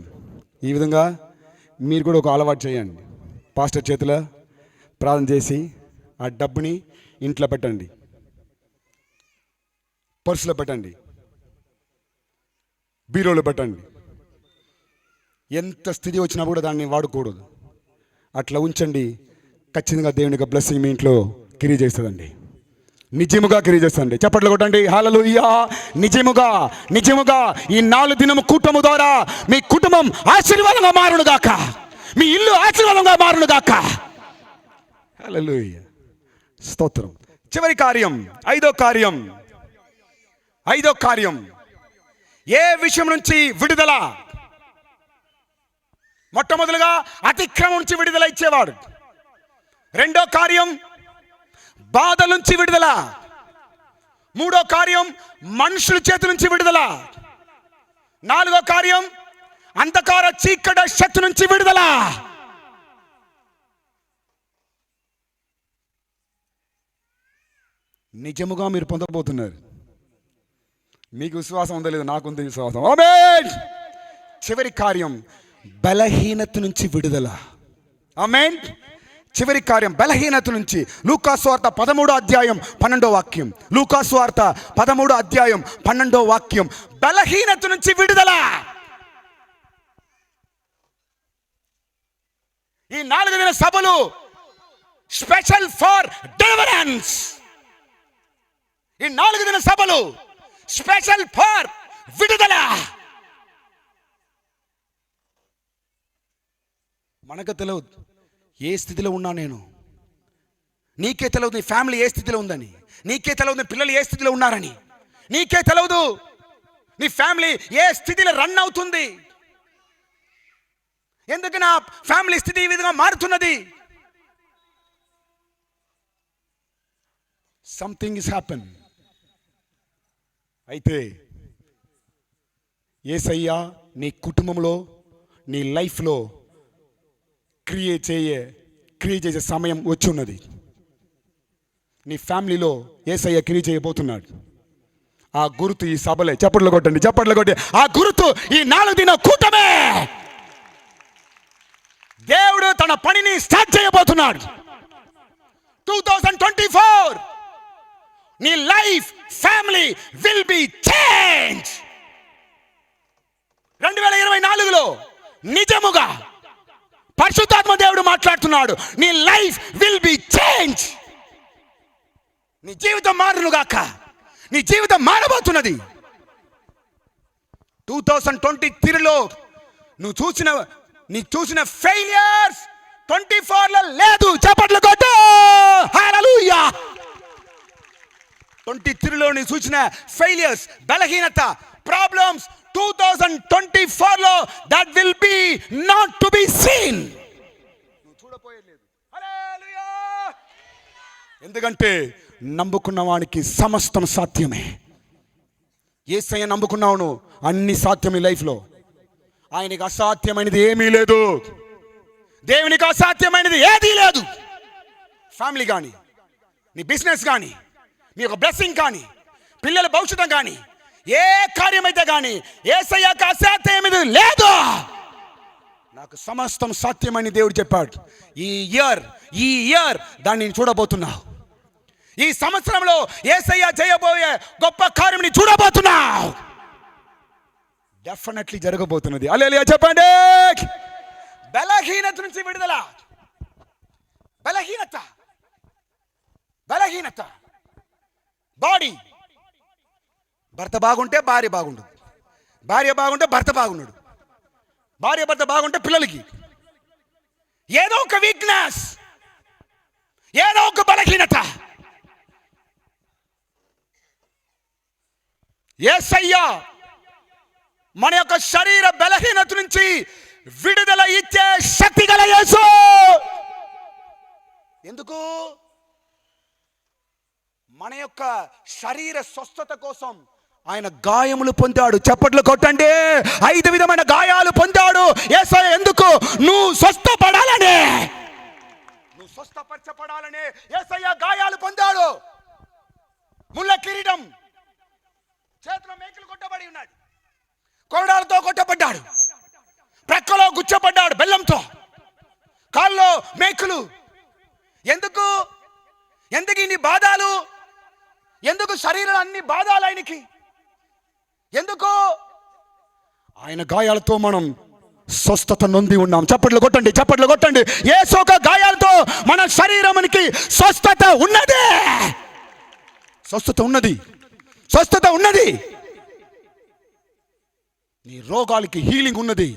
ఈ విధంగా మీరు కూడా ఒక అలవాటు చేయండి. పాస్టర్ చేతిలో ప్రార్థన చేసి ఆ డబ్బుని ఇంట్లో పెట్టండి, పర్సులో పెట్టండి, బీరోలో పెట్టండి. ఎంత స్థితి వచ్చినా కూడా దాన్ని వాడకూడదు, అట్లా ఉంచండి. ఖచ్చితంగా దేవుని యొక్క బ్లెస్సింగ్ మీ ఇంట్లో కిరీ చేస్తుందండి, నిజముగా కిరీ చేస్తుంది. చప్పట్లు కొట్టండి, హల్లెలూయా. నిజముగా, నిజముగా ఈ 4 దినము కూటము ద్వారా మీ కుటుంబం ఆశీర్వాదంగా మారునుగాక, మీ ఇల్లు ఆశీర్వాదంగా మారునుగాక. హల్లెలూయా, స్తోత్రం. చివరి కార్యం, ఐదో కార్యం. ఏ విషయం నుంచి విడుదల? మొట్టమొదలుగా అతిక్రమం నుంచి విడుదల ఇచ్చేవాడు. రెండో కార్యం బాధల నుంచి విడుదల. మూడో కార్యం మనుషుల చేతి నుంచి విడుదల. నాలుగో కార్యం అంధకార చీకటి శక్తి నుంచి విడుదల. నిజముగా మీరు పొందబోతున్నారు. మీకు విశ్వాసం ఉందో లేదో, నాకుంది విశ్వాసం. ఆమేన్. చివరి కార్యం బలహీనత నుంచి విడుదల. ఆమేన్. చివరి కార్యం బలహీనత నుంచి. లూకాసు వార్త 13వ అధ్యాయం 12వ వాక్యం. లూకాసు వార్త 13వ అధ్యాయం 12వ వాక్యం. బలహీనత నుంచి విడుదల. ఈ 4 దిన సభలు స్పెషల్ ఫర్ డెలివరెన్స్. ఈ 4 దిన సభలు స్పెషల్ ఫర్ విడుదల. మనకు తెలియదు ఏ స్థితిలో ఉన్నా నేను. నీకే తెలియదు నీ ఫ్యామిలీ ఏ స్థితిలో ఉందని. నీకే తెలియదు నీ పిల్లలు ఏ స్థితిలో ఉన్నారని. నీకే తెలియదు నీ ఫ్యామిలీ ఏ స్థితిలో రన్ అవుతుంది. ఎందుకు నా ఫ్యామిలీ స్థితి ఈ విధంగా మారుతున్నది? Something is happen. అయితే యేసయ్య నీ కుటుంబంలో, నీ లైఫ్లో క్రియేట్ చేసే సమయం వచ్చి ఉన్నది. నీ ఫ్యామిలీలో యేసయ్య క్రియేట్ చేయబోతున్నాడు. ఆ గుర్తు ఈ సభలే. చప్పట్లు కొట్టి ఆ గుర్తు ఈ 4 దిన కూటమే. దేవుడు తన పనిని స్టార్ట్ చేయబోతున్నాడు. 2024 నీ life, family will be change. 2024లో నిజముగా పరిశుద్ధాత్మ దేవుడు మాట్లాడుతున్నాడు. నీ లైఫ్ విల్ బి చేంజ్. నీ జీవితం మారునుగాక. నీ జీవితం మారబోతున్నది. 2023లో నువ్వు చూసిన ఫెయిలియర్స్ 24లో లేదు. చప్పట్లు కొట్టు. హల్లెలూయా. 23లో నువ్వు చూసిన ఫెయిలియర్స్, బలహీనత, ప్రాబ్లమ్స్ 2024లో that will be not to be seen. నువ్వు చూడపోయేలేదు. హల్లెలూయా. ఎందుకంటే నమ్ముకున్న వానికి సమస్తం సాధ్యమే. యేసయ్య నమ్ముకున్నావు, అన్ని సాధ్యమే లైఫ్లో. ఆయనకి అసాధ్యమైనది ఏమీ లేదు. దేవునికి అసాధ్యమైనది ఏదీ లేదు. ఫ్యామిలీ కానీ, నీ బిజినెస్ కానీ, నీ యొక్క బ్లెస్సింగ్ కానీ, పిల్లల భవిష్యత్తు కానీ, ఏ కార్యమైతే కానీ యేసయ్యకు అసాధ్యమైనది లేదు. నాకు సమస్తం సాధ్యమని దేవుడు చెప్పాడు. ఈ ఇయర్ దాన్ని నేను చూడబోతున్నావు. ఈ సంవత్సరంలో యేసయ్య చేయబోయే గొప్ప కార్యం ని చూడబోతున్నావు. డెఫినెట్లీ జరగబోతున్నది. హల్లెలూయా చెప్పండి. బలహీనత నుంచి విడుదల. బలహీనత బాడీ. భర్త బాగుంటే భార్య బాగుండదు, భార్య బాగుంటే భర్త బాగున్నాడు, భార్య భర్త బాగుంటే పిల్లలకి ఏదో ఒక వీక్నెస్, ఏదో ఒక బలహీనత. యేసయ్య మన యొక్క శరీర బలహీనత నుంచి విడుదల ఇచ్చే శక్తి గల యేసు. ఎందుకు? మన యొక్క శరీర స్వస్థత కోసం ఆయన గాయములు పొందాడు. చప్పట్లు కొట్టండి. 5 విధమైన గాయాలు పొందాడు యేసయ్య. ఎందుకు? నువ్వు స్వస్థపడాలనే, నువ్వు స్వస్థపరచబడాలనే యేసయ్య గాయాలు పొందాడు. ముళ్ళ కిరీటం, చేతిలో మేకులు కొట్టబడి ఉన్నాడు, కొరడాలతో కొట్టబడ్డాడు, ప్రక్కలో గుచ్చబడ్డాడు బెల్లంతో, కాల్లో మేకులు. ఎందుకు ఇన్ని బాధలు? ఎందుకు శరీరం అన్ని బాధలు ఆయనకి? ఎందుకు? ఆయన గాయాలతో మనం స్వస్థత నొంది ఉన్నాం. చప్పట్లు కొట్టండి. యేసు యొక్క గాయాలతో మన శరీరానికి స్వస్థత ఉన్నది. స్వస్థత ఉన్నది. నీ రోగాలకి హీలింగ్ ఉన్నది.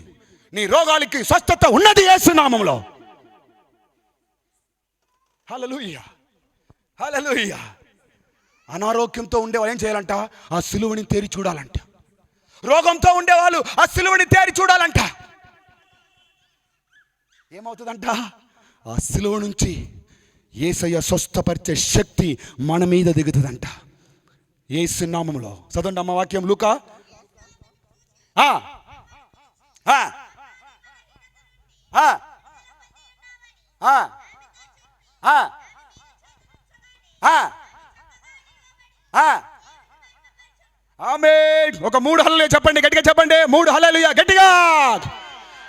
నీ రోగాలకి స్వస్థత ఉన్నది యేసు నామములో. హల్లెలూయా. అనారోగ్యంతో ఉండేవాళ్ళు ఏం చేయాలంట? ఆ సిలువని తేరి చూడాలంట. రోగంతో ఉండేవాళ్ళు ఆ సిలువని తేరి చూడాలంట. ఏమవుతుందంట? ఆ సిలువ నుంచి యేసయ్య స్వస్థపరిచే శక్తి మన మీద దిగుతుందంట యేసు నామములో. చదవండి అమ్మ వాక్యం. లూకా ఆమేన్. ఒక 3 హల్లెలూయా చెప్పండి. గట్టిగా చెప్పండి. 3 హల్లెలూయా గట్టిగా.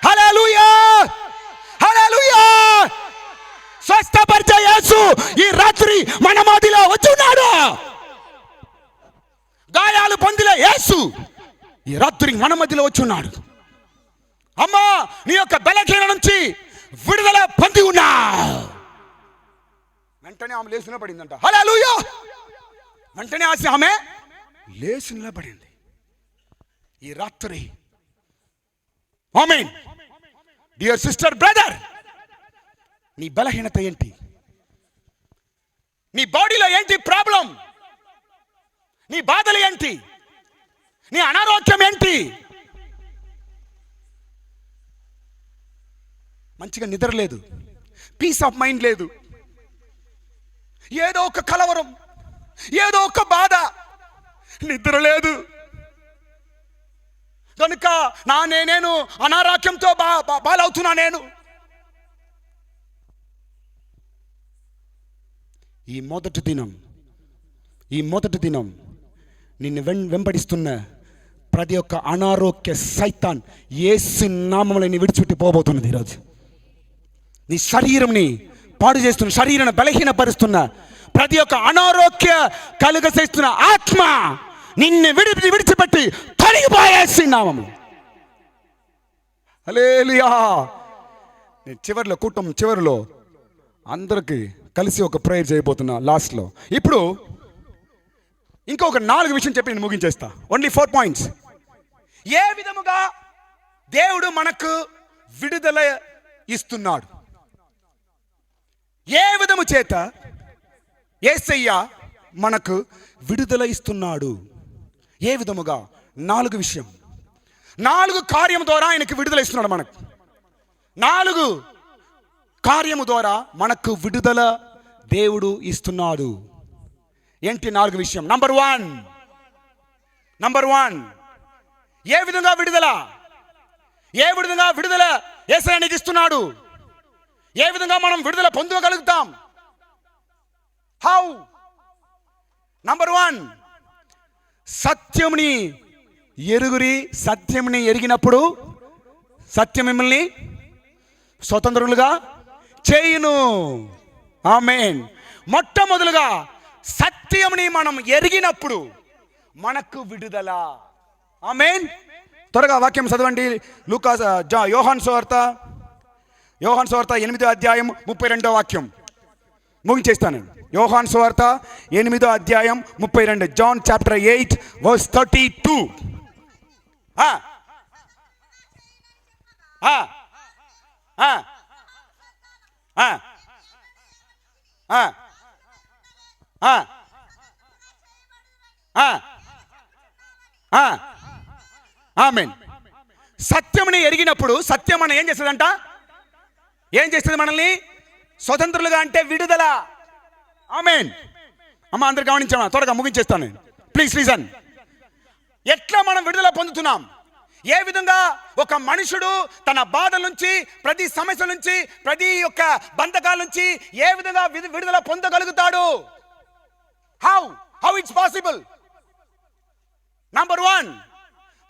హల్లెలూయా. స్వస్థపరిచే యేసు ఈ రాత్రి మన మధ్యలో వచ్చున్నాడు. గాయాలు పొందిన యేసు ఈ రాత్రి మన మధ్యలో వచ్చున్నాడు. అమ్మా, నీ యొక్క బలహీనత నుంచి విడుదల పొంది ఉన్నా. వెంటనే ఆమె లేచి నిలబడిందంట. హల్లెలూయా. వెంటనే ఆమె లేచి నిలబడింది ఈ రాత్రి. ఆమేన్. డియర్ సిస్టర్, బ్రదర్, నీ బలహీనత ఏంటి? నీ బాడీలో ఏంటి ప్రాబ్లం? నీ బాధలు ఏంటి? నీ అనారోగ్యం ఏంటి? మంచిగా నిద్ర లేదు, పీస్ ఆఫ్ మైండ్ లేదు, ఏదో ఒక కలవరం, ఏదో ఒక బాధ, నిద్ర లేదు కనుక నేను అనారోగ్యంతో బాలవుతున్నా. నేను ఈ మొదటి దినం నిన్ను వెంబడిస్తున్న ప్రతి ఒక్క అనారోగ్య సైతాన్ యేసు నామములో నీ విడిచిపెట్టి పోబోతున్నది. ఈరోజు నీ శరీరంని పాడు చేస్తున్న, శరీరాన్ని బలహీనపరుస్తున్న ప్రతి ఒక్క అనారోగ్య కలుగచేస్తున్న ఆత్మ నిన్ను విడిచిపెట్టి తొలగిపోయేసి నామము. హల్లెలూయా. నేను చివరిలో కుటుంబం చివరిలో అందరికి కలిసి ఒక ప్రేయర్ చేయబోతున్నా లాస్ట్లో. ఇప్పుడు ఇంకొక 4 విషయం చెప్పి నేను ముగించేస్తా. Only 4 points. ఏ విధముగా దేవుడు మనకు విడుదల ఇస్తున్నాడు, ఏ విధము చేత యేసయ్య మనకు విడుదల ఇస్తున్నాడు, ఏ విధముగా 4 విషయం, 4 కార్యము ద్వారా ఆయనకు విడుదల ఇస్తున్నాడు. మనకు 4 కార్యము ద్వారా మనకు విడుదల దేవుడు ఇస్తున్నాడు. ఏంటి 4 విషయం? నంబర్ 1 ఏ విధంగా విడుదల యేసయ్య నీకు ఇస్తున్నాడు? ఏ విధంగా మనం విడుదల పొందగలుగుతాం? హౌ? నంబర్ 1, సత్యముని ఎరుగురి. సత్యముని ఎరిగినప్పుడు సత్యం మిమ్మల్ని స్వతంత్రులుగా చేయును. ఆమేన్. మొట్టమొదలుగా సత్యముని మనం ఎరిగినప్పుడు మనకు విడుదల. ఆమేన్. త్వరగా వాక్యం చదవండి. యోహాను సువార్త 8వ అధ్యాయం 32వ వాక్యం ముగించేస్తాను. యోహాను సువార్త 8వ అధ్యాయం 32. John chapter 8 verse 32. ఆమేన్. సత్యముని ఎరిగినప్పుడు సత్యం మనం ఏం చేస్తుందంట? ఏం చేస్తుంది? మనల్ని స్వతంత్రులుగా, అంటే విడుదల. ఆమేన్. అమ్మ అందరు గమనించామా? త్వరగా ముగించేస్తాను. Please listen. ఎట్లా మనం విడుదల పొందుతున్నాం? ఏ విధంగా ఒక మనుషుడు తన బాధల నుంచి, ప్రతి సమస్య నుంచి, ప్రతి యొక్క బంధకాల నుంచి ఏ విధంగా విడుదల పొందగలుగుతాడు? How it's possible? నంబర్ 1,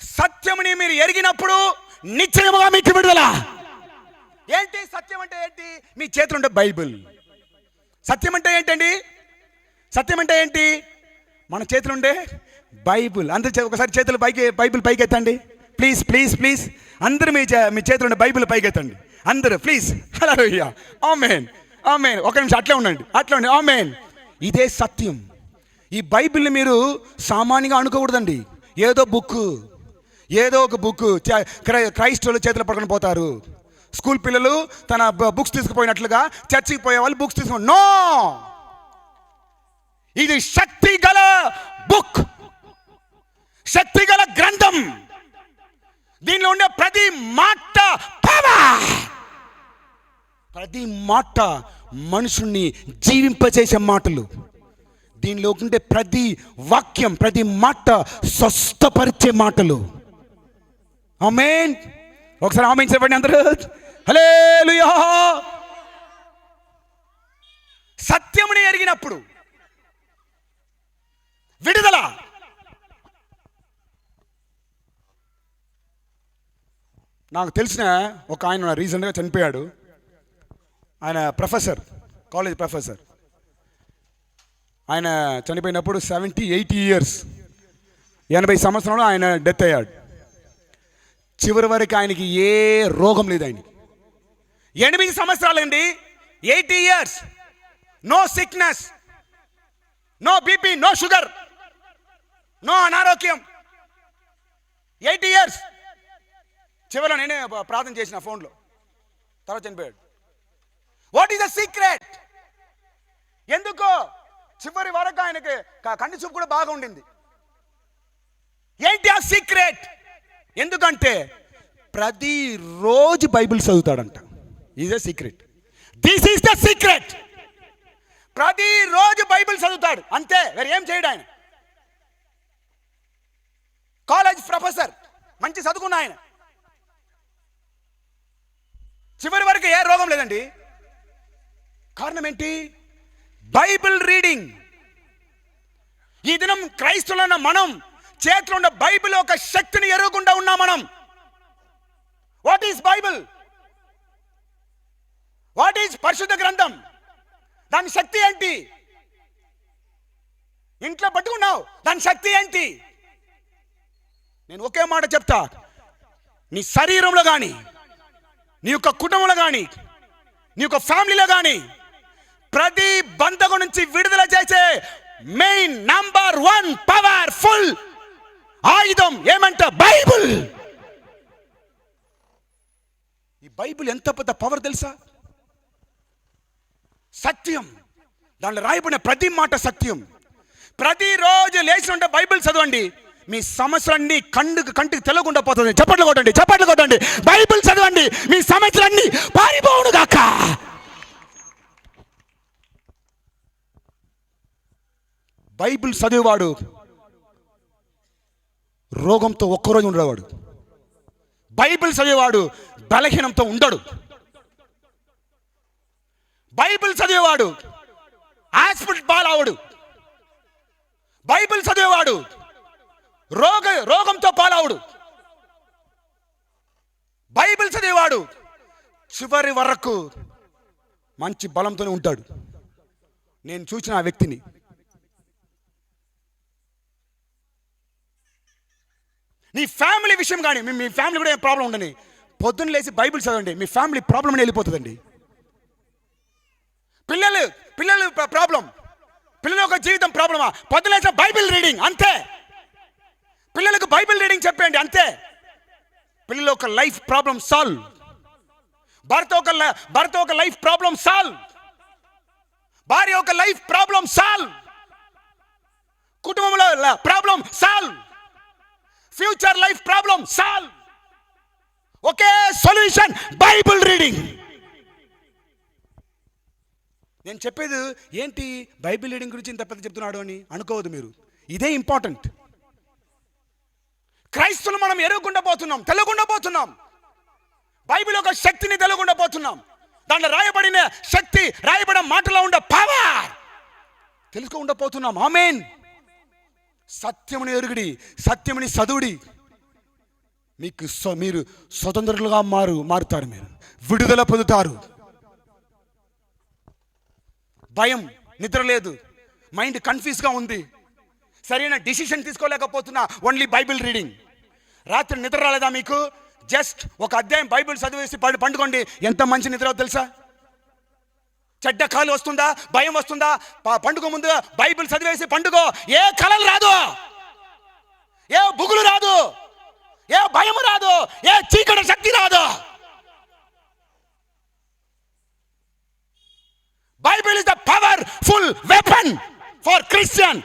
సత్యముని మీరు ఎరిగినప్పుడు నిశ్చయముగా మీకు విడుదల. ఏంటి సత్యం అంటే? ఏంటి? మీ చేతిలో ఉండే బైబిల్. సత్యం అంటే ఏంటండి? సత్యం అంటే ఏంటి? మన చేతిలో ఉండే బైబిల్. అందరూ ఒకసారి చేతులు బైబిల్ పైకి ఎత్తండి ప్లీజ్ ప్లీజ్ ప్లీజ్. అందరూ మీ చేతిలో ఉండే బైబిల్ పైకి ఎత్తండి అందరూ ప్లీజ్. హల్లెలూయా. ఆమేన్ ఆమేన్. ఒక నిమిషం అట్లే ఉండండి. ఆమేన్. ఇదే సత్యం. ఈ బైబిల్ని మీరు సామాన్యంగా అనుకోకూడదండి. ఏదో ఒక బుక్ క్రైస్తవుల చేతులు పట్టుకొని పోతారు. స్కూల్ పిల్లలు తన బుక్స్ తీసుకుపోయినట్లుగా చర్చికి పోయే వాళ్ళు బుక్స్ తీసుకుని. నో, ఇది శక్తి గల బుక్, శక్తి గల గ్రంథం. దీనిలో ఉండే ప్రతి మాట పవర్, ప్రతి మాట మనుషుణ్ణి జీవింపచేసే మాటలు. దీనిలో ఉండే ప్రతి వాక్యం, ప్రతి మాట స్వస్థపరిచే మాటలు. ఆమేన్. ఒకసారి ఆమేన్ చెప్పండి అందరూ. హల్లెలూయా. సత్యముని ఎరిగినప్పుడు విడుదల. నాకు తెలిసిన ఒక ఆయన రీసెంట్గా చనిపోయాడు. ఆయన ప్రొఫెసర్, కాలేజ్ ప్రొఫెసర్. ఆయన చనిపోయినప్పుడు 70-80 ఇయర్స్, 80 సంవత్సరంలో ఆయన డెత్ అయ్యాడు. చివరి వరకు ఆయనకి ఏ రోగం లేదు. ఆయనకి 8 సంవత్సరాలండి, 80 years, no sickness, no BP, no sugar, no అనారోగ్యం. 80 ఇయర్స్. చివరిలో నేనే ప్రార్థన చేసిన ఫోన్లో. తర్వాత చనిపోయాడు. What is the secret? ఎందుకో చివరి వరకు ఆయనకి కంటి చూపు కూడా బాగా ఉండింది. ఏంటి ఆ సీక్రెట్? ఎందుకంటే ప్రతిరోజు బైబిల్ చదువుతాడంట. Is the secret. This is the secret. ప్రతిరోజు బైబిల్ చదువుతాడు, అంతే, వేరే ఏం చేయడు ఆయన. కాలేజ్ ప్రొఫెసర్, మంచి చదువుకున్న ఆయన. చివరి వరకు ఏ రోగం లేదండి. కారణం ఏంటి? Bible reading. ఈ దినం క్రైస్తవులైన మనం చేతిలో ఉన్న బైబిల్ ఒక శక్తిని ఎరగకుండా ఉన్నాం మనం. What is Bible? What is పరిశుద్ధ గ్రంథం? దాని శక్తి ఏంటి? ఇంట్లో పట్టుకున్నావు, దాని శక్తి ఏంటి? నేను ఒకే మాట చెప్తా. నీ శరీరంలో కానీ, నీ యొక్క కుటుంబంలో కానీ, నీ యొక్క ఫ్యామిలీలో కానీ ప్రతి బంధకం నుంచి విడుదల చేసే మెయిన్ నంబర్ 1 పవర్ఫుల్ ఆయుధం ఏమంట? బైబిల్. ఈ బైబిల్ ఎంత పెద్ద పవర్ తెలుసా? సత్యం. దాంట్లో రాయబడిన ప్రతి మాట సత్యం. ప్రతిరోజు లేచి బైబిల్ చదవండి, మీ సమస్యలన్నీ కంటికి తెలవకుండా పోతుంది. చప్పట్లు కొట్టండి. బైబిల్ చదవండి, మీ సమస్యలన్నీ పారిపోవును గాక. బైబిల్ చదివేవాడు రోగంతో ఒక్కరోజు ఉండేవాడు. బైబిల్ చదివేవాడు బలహీనంతో ఉండడు. బైబిల్ చదివేవాడు హాస్పిటల్ పాలవడు. బైబిల్ చదివేవాడు రోగంతో పాలవడు. బైబిల్ చదివేవాడు చివరి వరకు మంచి బలంతోనే ఉంటాడు. నేను చూసిన ఆ వ్యక్తిని. నీ ఫ్యామిలీ విషయం కానీ, మీ ఫ్యామిలీ కూడా ఏం ప్రాబ్లం ఉండని, పొద్దున్న లేచి బైబిల్ చదవండి, మీ ఫ్యామిలీ ప్రాబ్లం వెళ్ళిపోతుందండి. పిల్లలు ప్రాబ్లం, పిల్లల యొక్క జీవితం ప్రాబ్లమా? పొద్దున్న లేచి బైబిల్ రీడింగ్ అంతే. పిల్లలకు బైబిల్ రీడింగ్ చెప్పండి అంతే. పిల్లల ఒక లైఫ్ ప్రాబ్లం సాల్వ్. భర్త ఒక లైఫ్ ప్రాబ్లం సాల్వ్. భార్య ఒక లైఫ్ ప్రాబ్లం సాల్వ్. కుటుంబంలో problem solve. Future life problem solve. ఒకే సొల్యూషన్, బైబిల్ రీడింగ్. నేను చెప్పేది ఏంటి, బైబిల్ రీడింగ్ గురించి ఇంత పెద్ద చెప్తున్నాడు అని అనుకోవద్దు మీరు. ఇదే ఇంపార్టెంట్. క్రైస్తవులు మనం ఎరగకుండా పోతున్నాం, తెలియకుండా పోతున్నాం. బైబిల్ యొక్క శక్తిని తెలియకుండా పోతున్నాం. దాంట్లో రాయబడిన శక్తి, రాయబడిన మాటలో ఉండే పవర్ తెలుసుకోకుండా పోతున్నాం. ఆమేన్. సత్యముని ఎరుగుడి, సత్యముని చదువుడి, మీరు స్వతంత్రులుగా మారుతారు. మీరు విడుదల పొందుతారు. భయం, నిద్ర లేదు, మైండ్ కన్ఫ్యూజ్గా ఉంది, సరైన డిసిషన్ తీసుకోలేకపోతున్నా. Only Bible reading. రాత్రి నిద్ర రాలేదా మీకు? జస్ట్ ఒక అధ్యాయం బైబిల్ చదివేసి పండుకోండి, ఎంత మంచి నిద్ర తెలుసా? చెడ్డ కాలు వస్తుందా, భయం వస్తుందా? పండుగ ముందు బైబిల్ చదివేసి పండుగ. ఏ కలలు రాదు, ఏ బుగులు రాదు, ఏ భయం రాదు, ఏ చీకటి శక్తి రాదు. Bible is the powerful weapon for Christian.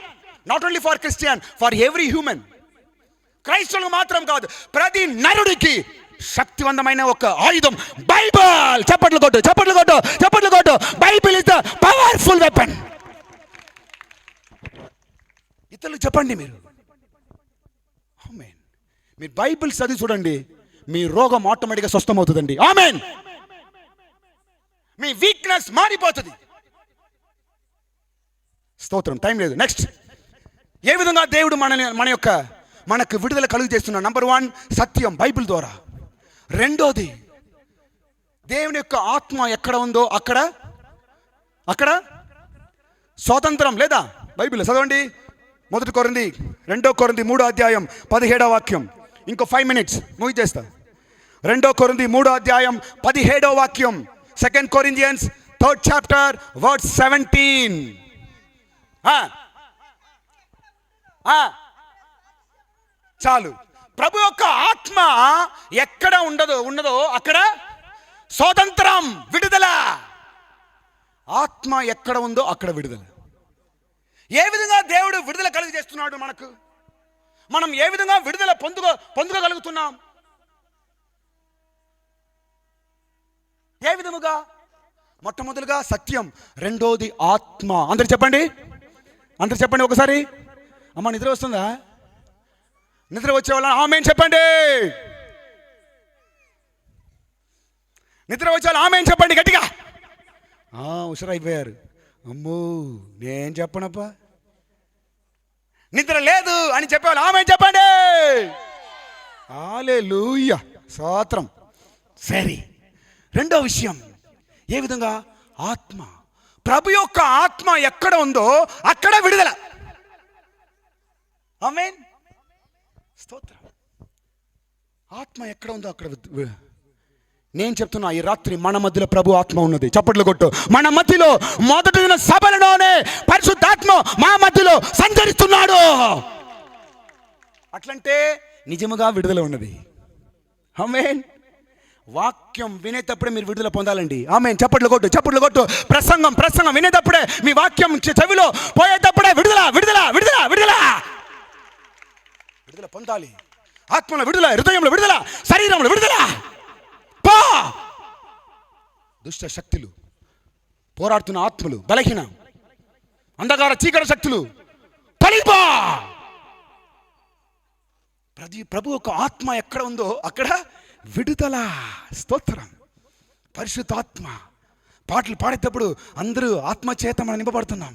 Not only for Christian, for every human. క్రైస్తవులకు మాత్రం కాదు, ప్రతి నరుడికి శక్తివంతమైన ఒక ఆయుధం బైబిల్. చప్పట్లు కొట్టు. Bible is the powerful weapon. ఇతరులకు చెప్పండి మీరు. ఆమేన్. మీరు బైబిల్ చదివి చూడండి, మీ రోగం ఆటోమేటిక్గా స్వస్థమవుతుందండి. ఆమేన్. మీ వీక్నెస్ మారిపోతుంది. స్తోత్రం. టైం లేదు. నెక్స్ట్, ఏ విధంగా దేవుడు మనకు విడుదల కలుగు చేస్తున్నాడు? నంబర్ 1 సత్యం, బైబిల్ ద్వారా. రెండోది, దేవుని యొక్క ఆత్మ ఎక్కడ ఉందో అక్కడ స్వాతంత్రం లేదా? బైబిల్ చదవండి. 1 కొరింథీ 2 కొరింథీ 3 అధ్యాయం 17వ వాక్యం. ఇంకో 5 minutes ముగిచేస్తా. 2 కొరింథీ 3 అధ్యాయం 17వ వాక్యం. 2 Corinthians 3rd chapter verse 17. చాలు. ప్రభు యొక్క ఆత్మ ఎక్కడ ఉన్నదో అక్కడ స్వాతంత్రం, విడుదల. ఆత్మ ఎక్కడ ఉందో అక్కడ విడుదల. ఏ విధంగా దేవుడు విడుదల కలుగు చేస్తున్నాడు మనకు? మనం ఏ విధంగా విడుదల పొందుకోగలుగుతున్నాం? ఏ విధముగా? మొట్టమొదటిగా సత్యం, రెండోది ఆత్మ. అందరు చెప్పండి ఒకసారి. అమ్మ నిద్ర వస్తుందా? నిద్ర వచ్చే వాళ్ళ ఆమేన్ చెప్పండి. నిద్ర వచ్చే వాళ్ళు ఆమేన్ చెప్పండి గట్టిగా. హుషారైపోయారు. అమ్మో నేను చెప్పనప్పా. నిద్ర లేదు అని చెప్పేవాళ్ళు ఆమేన్ చెప్పండి. హల్లెలూయా, స్తోత్రం. సరే, రెండో విషయం, ఏ విధంగా? ఆత్మ. ప్రభు యొక్క ఆత్మ ఎక్కడ ఉందో అక్కడ విడుదల. ఆమేన్, స్తోత్రం. ఆత్మ ఎక్కడ ఉందో అక్కడ నేను చెప్తున్నా, ఈ రాత్రి మన మధ్యలో ప్రభు ఆత్మ ఉన్నది. చప్పట్లు కొట్టు. మన మధ్యలో మొదటి దిన సభలలోనే పరిశుద్ధాత్మ మా మధ్యలో సంచరిస్తున్నాడు. అట్లంటే నిజముగా విడుదల ఉన్నది. ఆమేన్. వాక్యం వినేటప్పుడే మీరు విడుదల పొందాలండి. ఆమేన్. చప్పట్లు కొట్టు, చప్పట్లు కొట్టు. ప్రసంగం వినేటప్పుడే, మీ వాక్యం చెవిలో పోయేటప్పుడే విడుదల విడుదల విడుదల విడుదల విడుదల పొందాలి. ఆత్మలో విడుదల, హృదయంలో విడుదల, శరీరంలో విడుదల. దుష్ట శక్తులు, పోరాడుతున్న ఆత్మలు, బలహీన అంధకార చీకటి శక్తులు తొలగిపో. ప్రభు ఒక ఆత్మ ఎక్కడ ఉందో అక్కడ విడుదల. స్తోత్రం. పరిశుద్ధాత్మ. పాటలు పాడేటప్పుడు అందరూ ఆత్మ చేత మనం నింపబడుతున్నాం,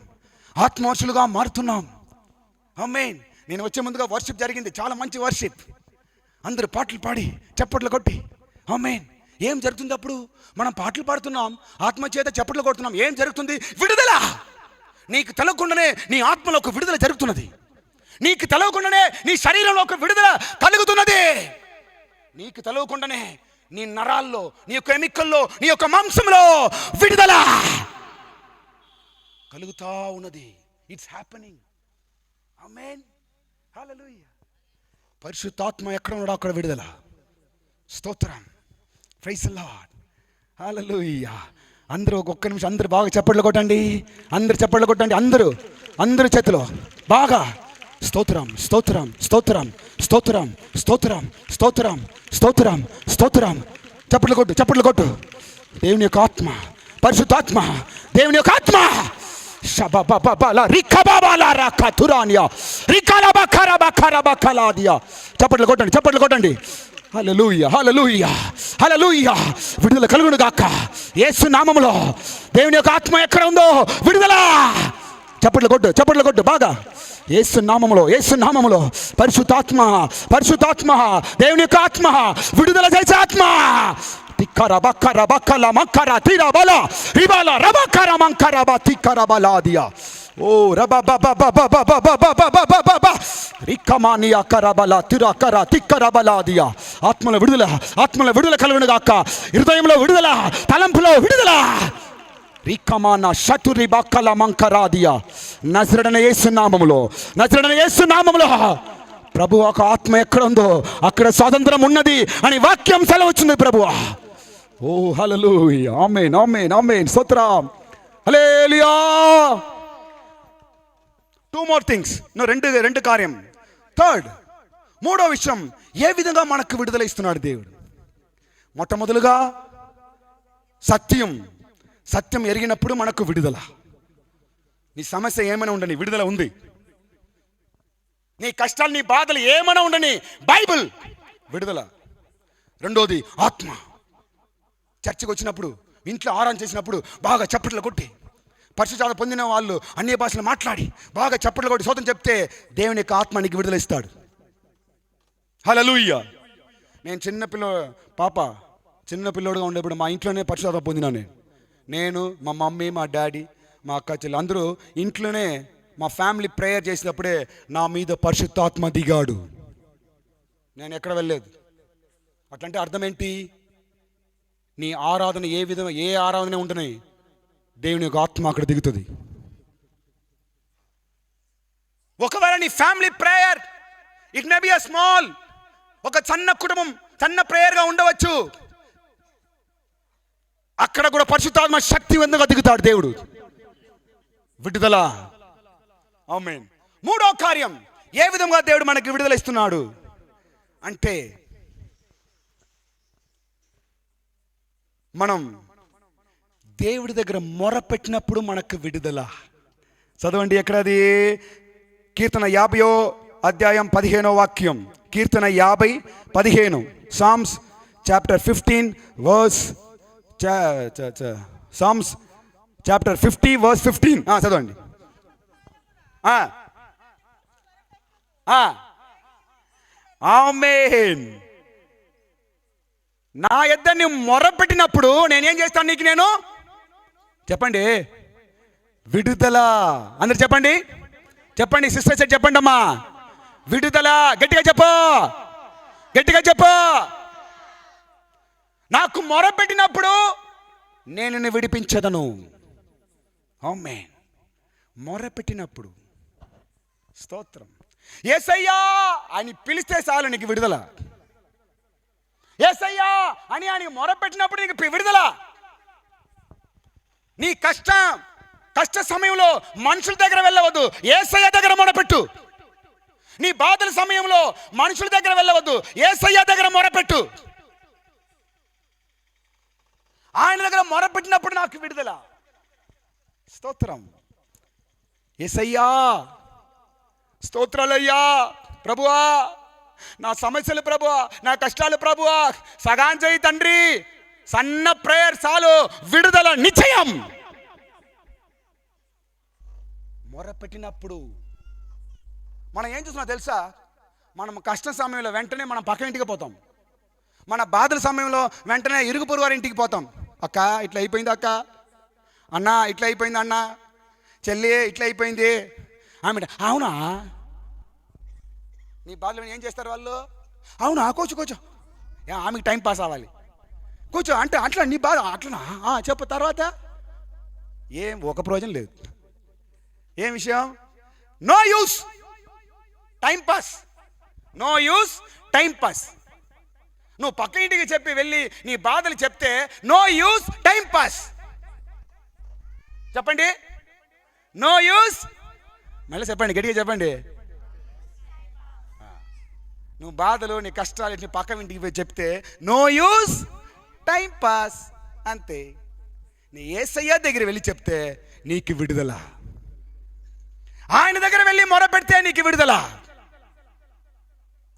ఆత్మవర్షులుగా మారుతున్నాం. ఆమేన్. నేను వచ్చే ముందుగా వర్షిప్ జరిగింది, చాలా మంచి వర్షిప్. అందరూ పాటలు పాడి చప్పట్లు కొట్టి. ఆమేన్. ఏం జరుగుతుంది అప్పుడు? మనం పాటలు పాడుతున్నాం, ఆత్మచేత చప్పట్లు కొడుతున్నాం. ఏం జరుగుతుంది? విడుదల. నీకు తెలవకుండానే నీ ఆత్మలో ఒక విడుదల జరుగుతున్నది. నీకు తెలవకుండానే నీ శరీరంలో ఒక విడుదల కలుగుతున్నది. నీకు తెలవకుండానే నీ నరాల్లో, నీ యొక్క ఎముకల్లో, నీ యొక్క మాంసంలో విడుదల కలుగుతా ఉన్నది. It's happening. ఆమేన్. హల్లెలూయా. పరిశుద్ధాత్మ ఎక్కడ ఉన్నాడో అక్కడ విడుదల. స్తోత్రం. Praise the lord. హల్లెలూయా. అందరూ ఒక్క నిమిషం అందరూ బాగా చప్పట్లు కొట్టండి. అందరు చప్పట్లు కొట్టండి. అందరూ చేతిలో బాగా స్తోత్రం స్తోత్రం స్తోత్రం స్తోత్రం స్తోత్రం స్తోత్రం స్తోత్రం స్తోత్రం. చప్పట్లు కొట్టు, చప్పట్లు కొట్టు. దేవుని యొక్క ఆత్మ, పరిశుద్ధాత్మ, దేవుని యొక్క ఆత్మ. చప్పట్లు కొట్టండి, చప్పట్లు కొట్టండి. హల్లెలూయా, హల్లెలూయా, హల్లెలూయా. విడుదల కలుగును గాక యేసు నామములో. దేవుని యొక్క ఆత్మ ఎక్కడ ఉందో విడుదల. చప్పట్లు కొట్టు, చప్పట్లు కొట్టు బాగా. యేసు నామములో, యేసు నామములో. పరిశుద్ధాత్మ, పరిశుద్ధాత్మ, దేవుని యొక్క ఆత్మ, విడుదల చేసే ఆత్మ. తిక్కర బక్కర బక్కల మంకర తిరబల రిబల రబకర మంకర బ తిక్కర బలాదియా. ఓ రబ బ బ బ బ బ బ బ బ బ బ రికమానియా కరబల తిరకర తిక్కర బలాదియా. ఆత్మల విడుదల, ఆత్మల విడుదల కలుగును గాక. హృదయంలో విడుదల, తలంపులో విడుదల. రికమాన షటురి బక్కల మంకరాదియా. నజరేయుడైన యేసు నామములో, నజరేయుడైన యేసు నామములో. ప్రభు ఒక ఆత్మ ఎక్కడ ఉందో అక్కడ స్వాతంత్రం ఉన్నది అని వాక్యం సెలవుచ్చింది ప్రభువా. ఓ హల్లెలూయా. ఆమేన్, ఆమేన్, ఆమేన్. స్తోత్రం. హల్లెలూయా. Two more things. రెండు కార్యం. థర్డ్, మూడో విషయం, ఏ విధంగా మనకు విడుదల ఇస్తున్నాడు దేవుడు. మొట్టమొదలుగా సత్యం ఎరిగినప్పుడు మనకు విడుదల. నీ సమస్య ఏమైనా ఉండని విడుదల ఉంది. నీ కష్టాలు, నీ బాధలు ఏమైనా ఉండని బైబిల్ విడుదల. రెండోది ఆత్మ. చర్చికి వచ్చినప్పుడు, ఇంట్లో ఆరాధన చేసినప్పుడు బాగా చప్పట్లు కొట్టి, పరిశుద్ధాత్మ పొందిన వాళ్ళు అన్య భాషలు మాట్లాడి బాగా చప్పట్లు కొట్టి స్తోత్రం చెప్తే దేవుని యొక్క ఆత్మ నీకు విడుదల ఇస్తాడు. హల్లెలూయా. నేను చిన్నపిల్లోడుగా ఉండేప్పుడు మా ఇంట్లోనే పరిశుద్ధాత్మ పొందినా. నేను మా మమ్మీ, మా డాడీ, మా అక్క చెల్లి అందరూ ఇంట్లోనే మా ఫ్యామిలీ ప్రేయర్ చేసినప్పుడే నా మీద పరిశుద్ధాత్మ దిగాడు. నేను ఎక్కడ వెళ్ళలేదు. అట్లంటే అర్థం ఏంటి? నీ ఆరాధన ఏ విధంగా, ఏ ఆరాధన ఉండని దేవుని యొక్క ఆత్మ అక్కడ దిగుతుంది. ఒకవేళ నీ family prayer it may be a small, ఒక చిన్న కుటుంబం, చిన్న ప్రేయర్గా ఉండవచ్చు. అక్కడ కూడా పరిశుద్ధాత్మ శక్తివంతంగా దిగుతాడు దేవుడు. విడుదల. ఆమేన్. మూడో కార్యం, ఏ విధంగా దేవుడు మనకి విడుదల ఇస్తున్నాడు అంటే, మనం దేవుడి దగ్గర మొర పెట్టినప్పుడు మనకు విడుదల. చదవండి, ఎక్కడది? కీర్తన 50వ అధ్యాయం 15వ వాక్యం. కీర్తన 50:15. Psalms chapter 15 verse psalms chapter 50 verse 15. చదవండి. ఆమేన్. నా యొద్ద నువ్వు మొరపెట్టినప్పుడు నేనేం చేస్తాను నీకు? నేను చెప్పండి, విడుదల. అందరు చెప్పండి, చెప్పండి సిస్టర్ సెట్ చెప్పండి అమ్మా. విడుదల. గట్టిగా చెప్పు, గట్టిగా చెప్పు. నాకు మొరపెట్టినప్పుడు నేను నిన్ను విడిపించదను. ఆమేన్. మొరపెట్టినప్పుడు. స్తోత్రం. యేసయ్యా అని పిలిస్తే చాలు నీకు విడుదల. యేసయ్యా అని ఆయన మొరపెట్టినప్పుడు నీకు విడుదల. నీ కష్ట సమయంలో మనుషుల దగ్గర వెళ్ళవద్దు, యేసయ్య దగ్గర మొరపెట్టు. నీ బాధల సమయంలో మనుషుల దగ్గర వెళ్ళవద్దు, యేసయ్య దగ్గర మొరపెట్టు. ఆయన దగ్గర మొరపెట్టినప్పుడు నాకు విడుదల. స్తోత్రం. యేసయ్యా, స్తోత్రాలయ్యా, ప్రభువా, నా సమస్యలు ప్రభువా, నా కష్టాలు ప్రభువా, సగాం చేయి తండ్రి. సన్న ప్రేయర్ చాలు, విడుదల నిశ్చయం. మొరపెట్టినప్పుడు మనం ఏం చూస్తున్నా తెలుసా? మనం కష్ట సమయంలో వెంటనే మనం పక్క ఇంటికి పోతాం. మన బాధల సమయంలో వెంటనే ఇరుగు పొరుగు వారి ఇంటికి పోతాం. అక్క ఇట్లా అయిపోయింది, అక్క, అన్న ఇట్లా అయిపోయింది, అన్న, చెల్లి ఇట్లా అయిపోయింది. ఆమె అవునా, నీ బాధలు ఏం చేస్తారు వాళ్ళు? అవునా, కూర్చో, ఆమెకి టైం పాస్ అవ్వాలి, కూర్చో అంటే అట్లా నీ బాధ అట్లనా చెప్పు. తర్వాత ఏం ఒక ప్రయోజనం లేదు. ఏం విషయం? No use time pass, no use time pass. నువ్వు పక్క ఇంటికి చెప్పి వెళ్ళి నీ బాధలు చెప్తే నో యూస్ టైం పాస్. చెప్పండి, నో యూస్. మళ్ళీ చెప్పండి, గట్టిగా చెప్పండి. నువ్వు బాధలు, నీ కష్టాలు నీ పక్క ఇంటికి పోయి చెప్తే నో యూస్ టైం పాస్, అంతే. నీ యేసయ్య దగ్గర వెళ్ళి చెప్తే నీకు విడుదల. ఆయన దగ్గర వెళ్ళి మొరపెడితే నీకు విడుదల.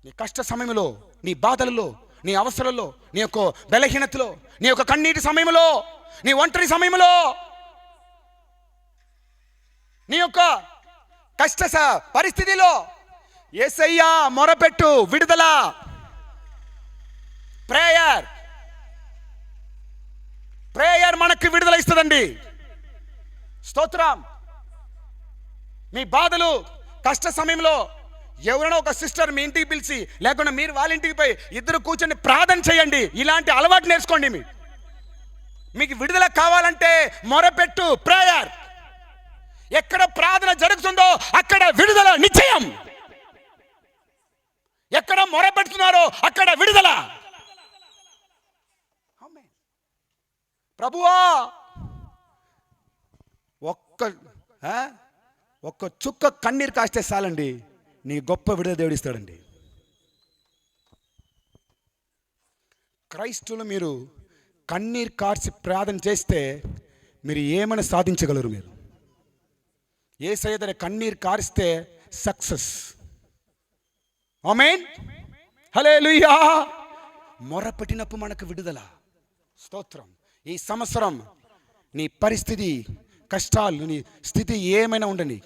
నీ కష్ట సమయంలో, నీ బాధలలో, నీ అవసరాల్లో, నీ యొక్క బలహీనతలో, నీ యొక్క కన్నీటి సమయంలో, నీ ఒంటరి సమయంలో, నీ యొక్క కష్ట పరిస్థితిలో యేసయ్యా మొరపెట్టు, విడుదల. ప్రేయర్ మనకు విడుదల ఇస్తుందండి. స్తోత్రం. మీ బాధలు కష్ట సమయంలో ఎవరైనా ఒక సిస్టర్ మీ ఇంటికి పిలిచి, లేకుండా మీరు వాళ్ళ ఇంటికి పోయి ఇద్దరు కూర్చొని ప్రార్థన చేయండి. ఇలాంటి అలవాటు నేర్చుకోండి. మీకు విడుదల కావాలంటే మొరపెట్టు, ప్రేయర్. ఎక్కడ ప్రార్థన జరుగుతుందో అక్కడ విడుదల నిశ్చయం. ఎక్కడ మొరపెడుతున్నారో అక్కడ విడుదల. ప్రభువా, ఒక్క చుక్క కన్నీరు కాస్తే చాలండి, నీ గొప్ప విడుదల దేవుడు ఇస్తాడండి. క్రైస్తువులు మీరు కన్నీరు కార్చి ప్రార్థన చేస్తే మీరు ఏమైనా సాధించగలరు. మీరు యేసయ్య దగ్గర కన్నీరు కారిస్తే సక్సెస్. ఆమేన్, హల్లెలూయా. మొరపెట్టినప్పుడు మనకు విడుదల. స్తోత్రం. ఈ సంవత్సరం నీ పరిస్థితి, కష్టాలు, నీ స్థితి ఏమైనా ఉండని,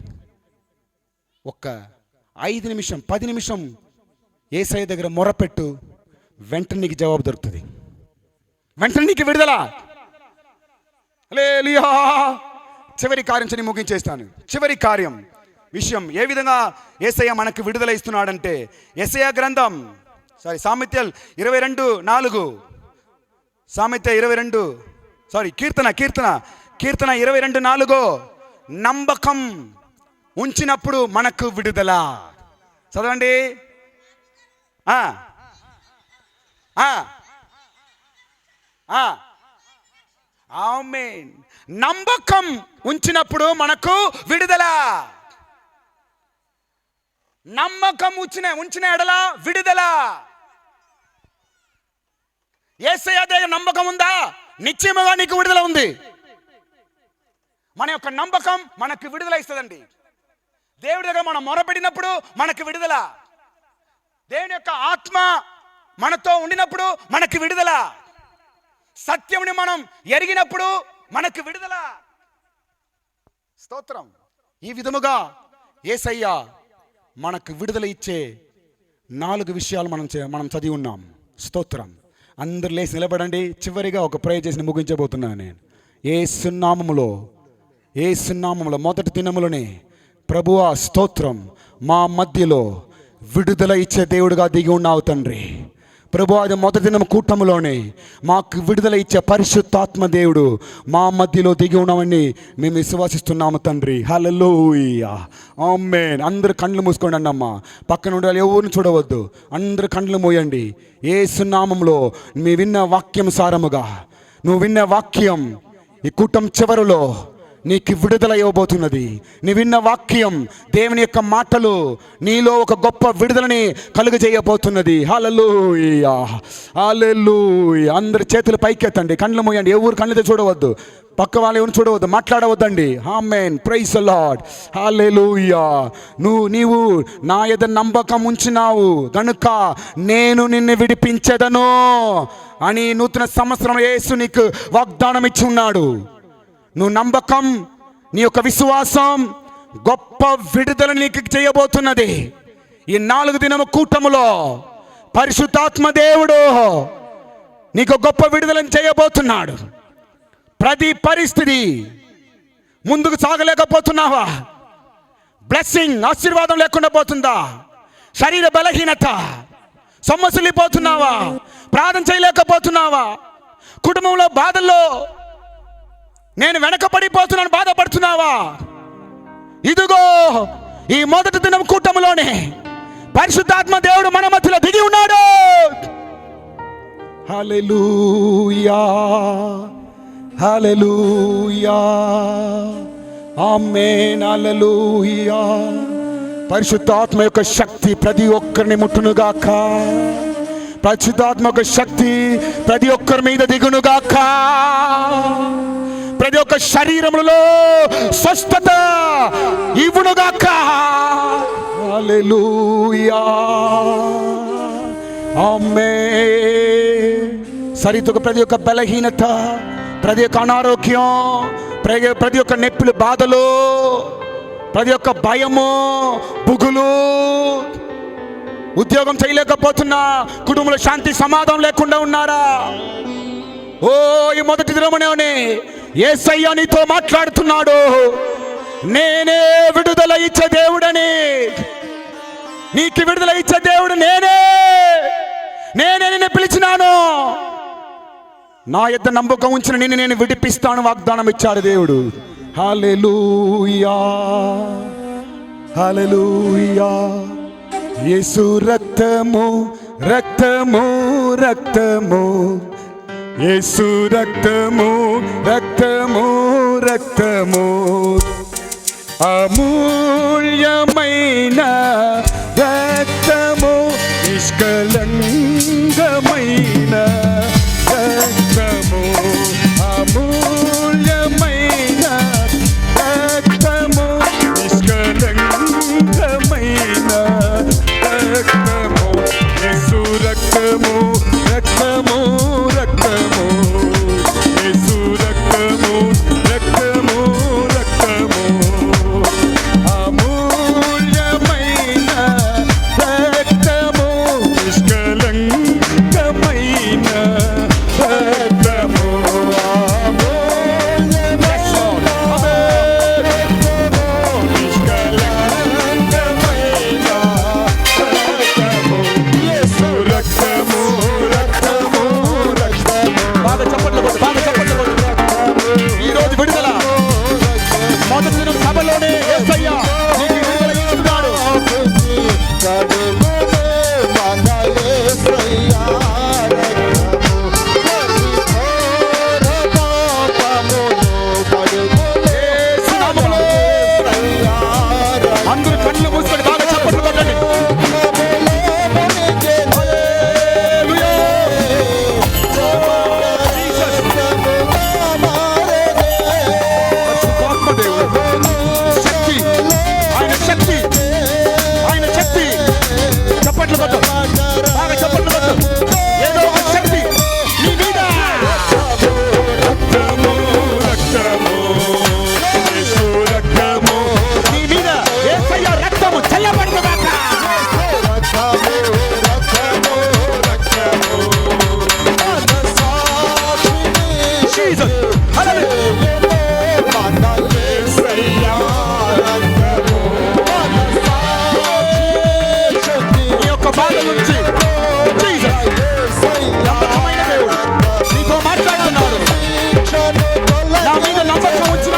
ఒక్క 5 నిమిషం 10 నిమిషం యేసయ్య దగ్గర మొరపెట్టు, వెంటనే నీకు జవాబు దొరుకుతుంది. వెంటనే నీకు విడుదల. హల్లెలూయా. చివరి కార్యం నేను ముగించేస్తాను. చివరి కార్యం విషయం ఏ విధంగా యేసయ్య మనకు విడుదల ఇస్తున్నాడంటే, యెషయా గ్రంథం సామెతలు 22:4, కీర్తన 22:4, నమ్మకం ఉంచినప్పుడు మనకు విడుదల. చదవండి. ఆమేన్. నమ్మకం ఉంచినప్పుడు మనకు విడుదల. నమ్మకం ఉంచిన ఎడల విడుదల. యేసయ్య దగ్గర నమ్మకం ఉందా? నిశ్చయముగా నీకు విడుదల ఉంది. మన యొక్క నమ్మకం మనకు విడుదల ఇస్తుందండి. దేవుడి దగ్గర మనం మొరపెట్టినప్పుడు మనకు విడుదల. దేవుని యొక్క ఆత్మ మనతో ఉండినప్పుడు మనకు విడుదల. సత్యముని మనం ఎరిగినప్పుడు మనకు విడుదల. స్తోత్రం. ఈ విధముగా యేసయ్య మనకు విడుదల ఇచ్చే 4 విషయాలు మనం చదివి ఉన్నాం. స్తోత్రం. అందరు లేచి నిలబడండి. చివరిగా ఒక ప్రేయర్ చేసి ముగించబోతున్నాను నేను. యేసునామములో మొదటి దినములోనే ప్రభువా స్తోత్రం, మా మధ్యలో విడుదల ఇచ్చే దేవుడుగా దిగి ఉన్నావు తండ్రి. ప్రభు, అది మొదటి దినం కూటములోనే మాకు విడుదల ఇచ్చే పరిశుద్ధాత్మ దేవుడు మా మధ్యలో దిగి ఉన్నామని మేము విశ్వాసిస్తున్నాము తండ్రి. హల్లెలూయా, ఆమేన్. అందరు కళ్ళు మూసుకోండి అన్నమ్మ, పక్కన ఉండాలి, ఎవరిని చూడవద్దు, అందరు కళ్ళు మూయండి. యేసు నామములో మీ విన్న వాక్యం సారముగా, నువ్వు విన్న వాక్యం ఈ కూటం చివరిలో నీకు విడుదల ఇవ్వబోతున్నది. నీ విన్న వాక్యం, దేవుని యొక్క మాటలు నీలో ఒక గొప్ప విడుదలని కలుగజేయబోతున్నది. హల్లెలూయా, హల్లెలూయా. అందరి చేతులు పైకెత్తండి, కళ్ళు మూయండి, ఎవరు కళ్ళతో చూడవద్దు, పక్క వాళ్ళు ఎవరిని చూడవద్దు, మాట్లాడవద్దండి. ఆమేన్, ప్రైజ్ ది లార్డ్, హల్లెలూయా. నీవు నా ఎదుట నమ్మకం ఉంచినావు గనుక నేను నిన్ను విడిపించెదను అని నూతన సంవత్సరం యేసు నీకు వాగ్దానం ఇచ్చి ఉన్నాడు. నువ్వు నమ్మకం, నీ యొక్క విశ్వాసం గొప్ప విడుదల నీకు చేయబోతున్నది. ఈ 4 దినము కూటములో పరిశుద్ధాత్మ దేవుడు నీకు గొప్ప విడుదలను చేయబోతున్నాడు. ప్రతి పరిస్థితి ముందుకు సాగలేకపోతున్నావా? బ్లెస్సింగ్, ఆశీర్వాదం లేకుండా పోతుందా? శరీర బలహీనత, సొమ్మసిల్లిపోతున్నావా? ప్రార్థన చేయలేకపోతున్నావా? కుటుంబంలో బాధల్లో నేను వెనకబడిపోతున్నాను బాధపడుతున్నావా? ఇదిగో ఈ మొదటి దినం కూటములోనే పరిశుద్ధాత్మ దేవుడు మన మధ్యలో దిగి ఉన్నాడు. హల్లెలూయా, హల్లెలూయా, ఆమేన్, హల్లెలూయా. పరిశుద్ధాత్మ యొక్క శక్తి ప్రతి ఒక్కరిని ముట్టునుగాక. పరిశుద్ధాత్మ యొక్క శక్తి ప్రతి ఒక్కరి మీద దిగునుగాక. ప్రతి ఒక్క శరీరములో స్వస్థత ఇవ్వునుగాక. హల్లెలూయా, ఆమేన్. శరీరపు ప్రతి ఒక్క బలహీనత, ప్రతి ఒక్క అనారోగ్యం, ప్రతి ఒక్క నొప్పులు, బాధలు, ప్రతి ఒక్క భయము, బుగులు, ఉద్యోగం చేయలేకపోతున్నా, కుటుంబంలో శాంతి సమాధానం లేకుండా ఉన్నారా? ఓ, ఈ మొదటి దినమునే యేసయ్య నీతో మాట్లాడుతున్నాడు. నేనే విడుదల ఇచ్చే దేవుడని, నీకు విడుదల ఇచ్చే దేవుడు నేనే నిన్ను పిలిచినాను. నా యొద్ద నమ్మకం ఉంచిన నిన్ను నేను విడిపిస్తాను వాగ్దానం ఇచ్చాడు దేవుడు. హల్లెలూయా, హల్లెలూయా. యేసు రక్తము, రక్తము, రక్తము, యేసు రక్తము, రక్తము, రక్తము, అమూల్యమైన రక్తము, నిష్కలంకమైన రక్తము, అమూల్యమైన రక్తము, నిష్కలంకమైన రక్తము, యేసు రక్తము, రక్తము, రక్తము, యేసు రక్తము, రక్తము, రక్తము, అమూల్యమైన రక్తము, నిష్కలంకమైన రక్తము, సభలోనే యేసయ్య నీకు విడుదల ఇస్తున్నాడు. అందరూ కళ్ళు మూసుకొని బాగా చప్పట్లు కొట్టండి. చప్పట్లు కొట్టు, బాగా చప్పట్లు కొట్టు. ఏదో ఒక శక్తి నీ మీద. రక్తము, రక్తము, యేసు రక్తము, నీ మీద యేసయ్య రక్తము చల్లబడునుగాక. రక్తము, రక్తము, రక్తము, జీసస్, హల్లెలూయా. బాధ నుంచి జీసస్ నా మీద నమ్మకం ఉంచి